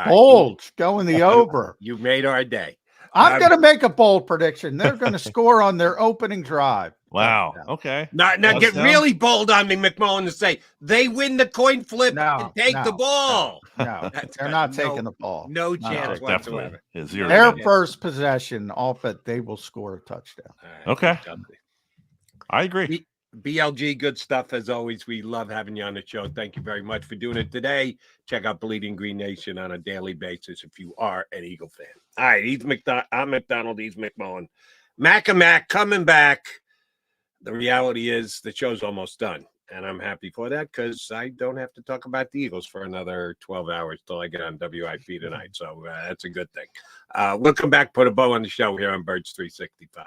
Bold. Going the over. You made our day. I'm going to make a bold prediction. They're going to score on their opening drive. Wow. Okay. Now get really bold on me, McMullen, to say they win the coin flip and take the ball. No, they're not taking the ball. No chance whatsoever. Their first possession off it, they will score a touchdown. Right, okay. I agree. BLG, good stuff as always. We love having you on the show. Thank you very much for doing it today. Check out Bleeding Green Nation on a daily basis if you are an Eagle fan. All right, I'm McDonald. He's McMullen. Mac and Mac coming back. The reality is the show's almost done, and I'm happy for that because I don't have to talk about the Eagles for another 12 hours till I get on WIP tonight. So that's a good thing. We'll come back, put a bow on the show here on Birds 365.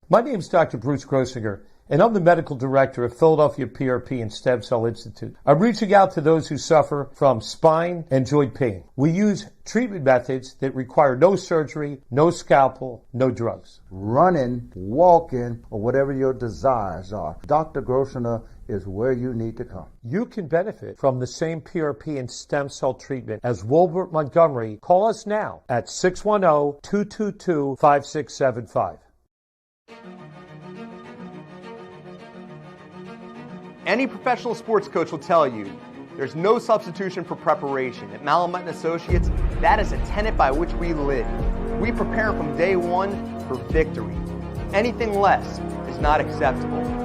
My name is Dr. Bruce Grosinger, and I'm the medical director of Philadelphia PRP and Stem Cell Institute. I'm reaching out to those who suffer from spine and joint pain. We use treatment methods that require no surgery, no scalpel, no drugs. Running, walking, or whatever your desires are, Dr. Groshana is where you need to come. You can benefit from the same PRP and stem cell treatment as Wilbert Montgomery. Call us now at 610-222-5675. Any professional sports coach will tell you there's no substitution for preparation. At McMullen Associates, that is a tenet by which we live. We prepare from day one for victory. Anything less is not acceptable.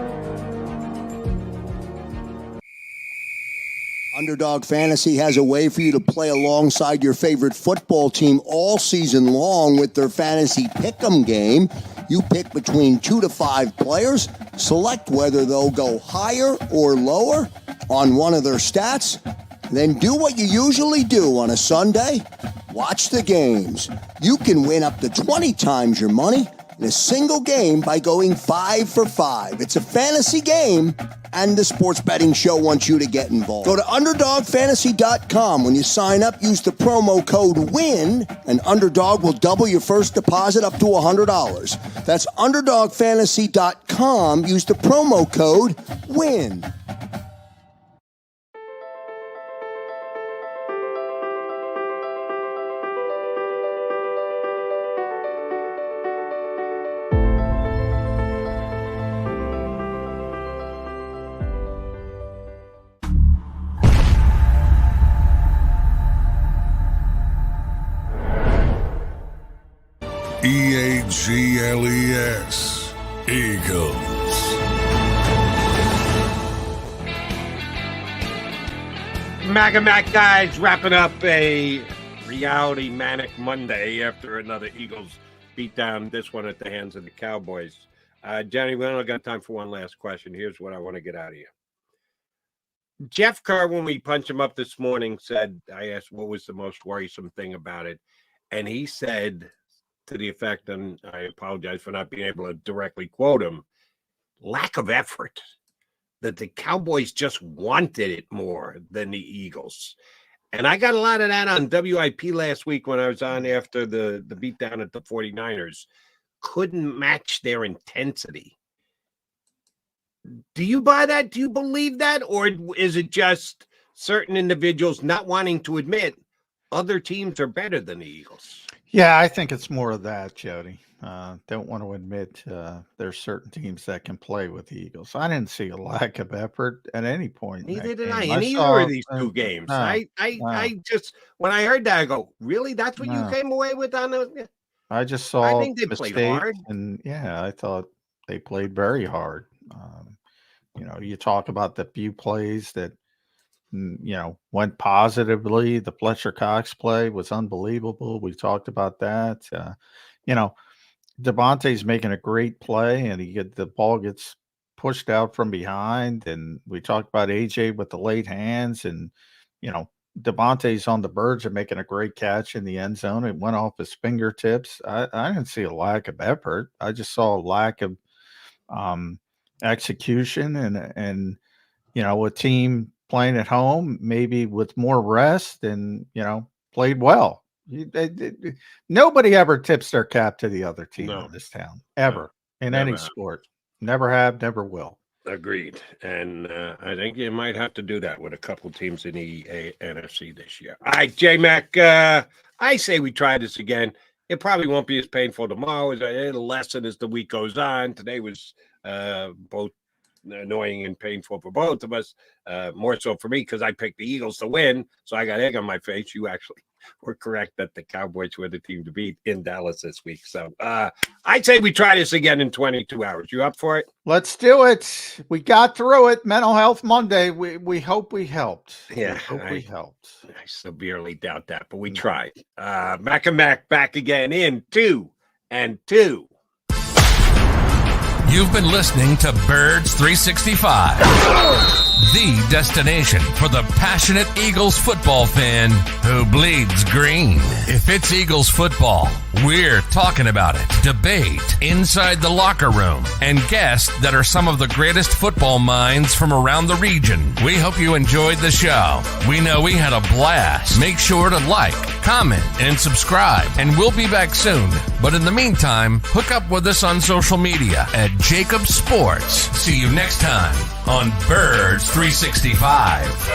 Underdog Fantasy has a way for you to play alongside your favorite football team all season long with their fantasy pick'em game. You pick between 2 to 5 players, select whether they'll go higher or lower on one of their stats, then do what you usually do on a Sunday, watch the games. You can win up to 20 times your money in a single game by going 5 for 5. It's a fantasy game, and the Sports Betting Show wants you to get involved. Go to UnderdogFantasy.com. When you sign up, use the promo code WIN, and Underdog will double your first deposit up to $100. That's UnderdogFantasy.com. Use the promo code WIN. EAGLES, Eagles. Mac guys, wrapping up a reality manic Monday after another Eagles beatdown, this one at the hands of the Cowboys. Johnny, we only got time for one last question. Here's what I want to get out of you. Jeff Kerr, when we punched him up this morning, said, I asked what was the most worrisome thing about it, and he said, to the effect, and I apologize for not being able to directly quote him, lack of effort, that the Cowboys just wanted it more than the Eagles. And I got a lot of that on WIP last week when I was on after the beatdown at the 49ers. Couldn't match their intensity. Do you buy that? Do you believe that? Or is it just certain individuals not wanting to admit other teams are better than the Eagles? Yeah, I think it's more of that, Jody. Don't want to admit there's certain teams that can play with the Eagles. I didn't see a lack of effort at any point. Neither did I. In either of these two games. I just, when I heard that, I go, really? That's what you came away with on the? I just saw I think they played hard. And yeah, I thought they played very hard. You talk about the few plays that went positively. The Fletcher Cox play was unbelievable. We talked about that. Devontae's making a great play, and the ball gets pushed out from behind. And we talked about AJ with the late hands, and Devontae's on the verge of making a great catch in the end zone. It went off his fingertips. I didn't see a lack of effort. I just saw a lack of execution, and a team playing at home, maybe with more rest, and played well. Nobody ever tips their cap to the other team in this town, ever, in any sport. Never have, never will. Agreed. And I think you might have to do that with a couple teams in the NFC this year. All right, J-Mac, I say we try this again. It probably won't be as painful tomorrow. It'll lessen as the week goes on. Today was both annoying and painful for both of us, more so for me because I picked the Eagles to win, so I got egg on my face. You actually were correct that the Cowboys were the team to beat in Dallas this week. So I'd say we try this again in 22 hours. You up for it? Let's do it. We got through it. Mental Health Monday. We hope we helped. Yeah, we helped. I severely doubt that, but we tried. Mac and Mac back again in 2 and 2. You've been listening to Birds 365, the destination for the passionate Eagles football fan who bleeds green. If it's Eagles football, We're talking about it, debate, inside the locker room, and guests that are some of the greatest football minds from around the region. We hope you enjoyed the show. We know we had a blast. Make sure to like, comment, and subscribe, and we'll be back soon. But in the meantime, hook up with us on social media at JAKIB Sports. See you next time on Birds 365.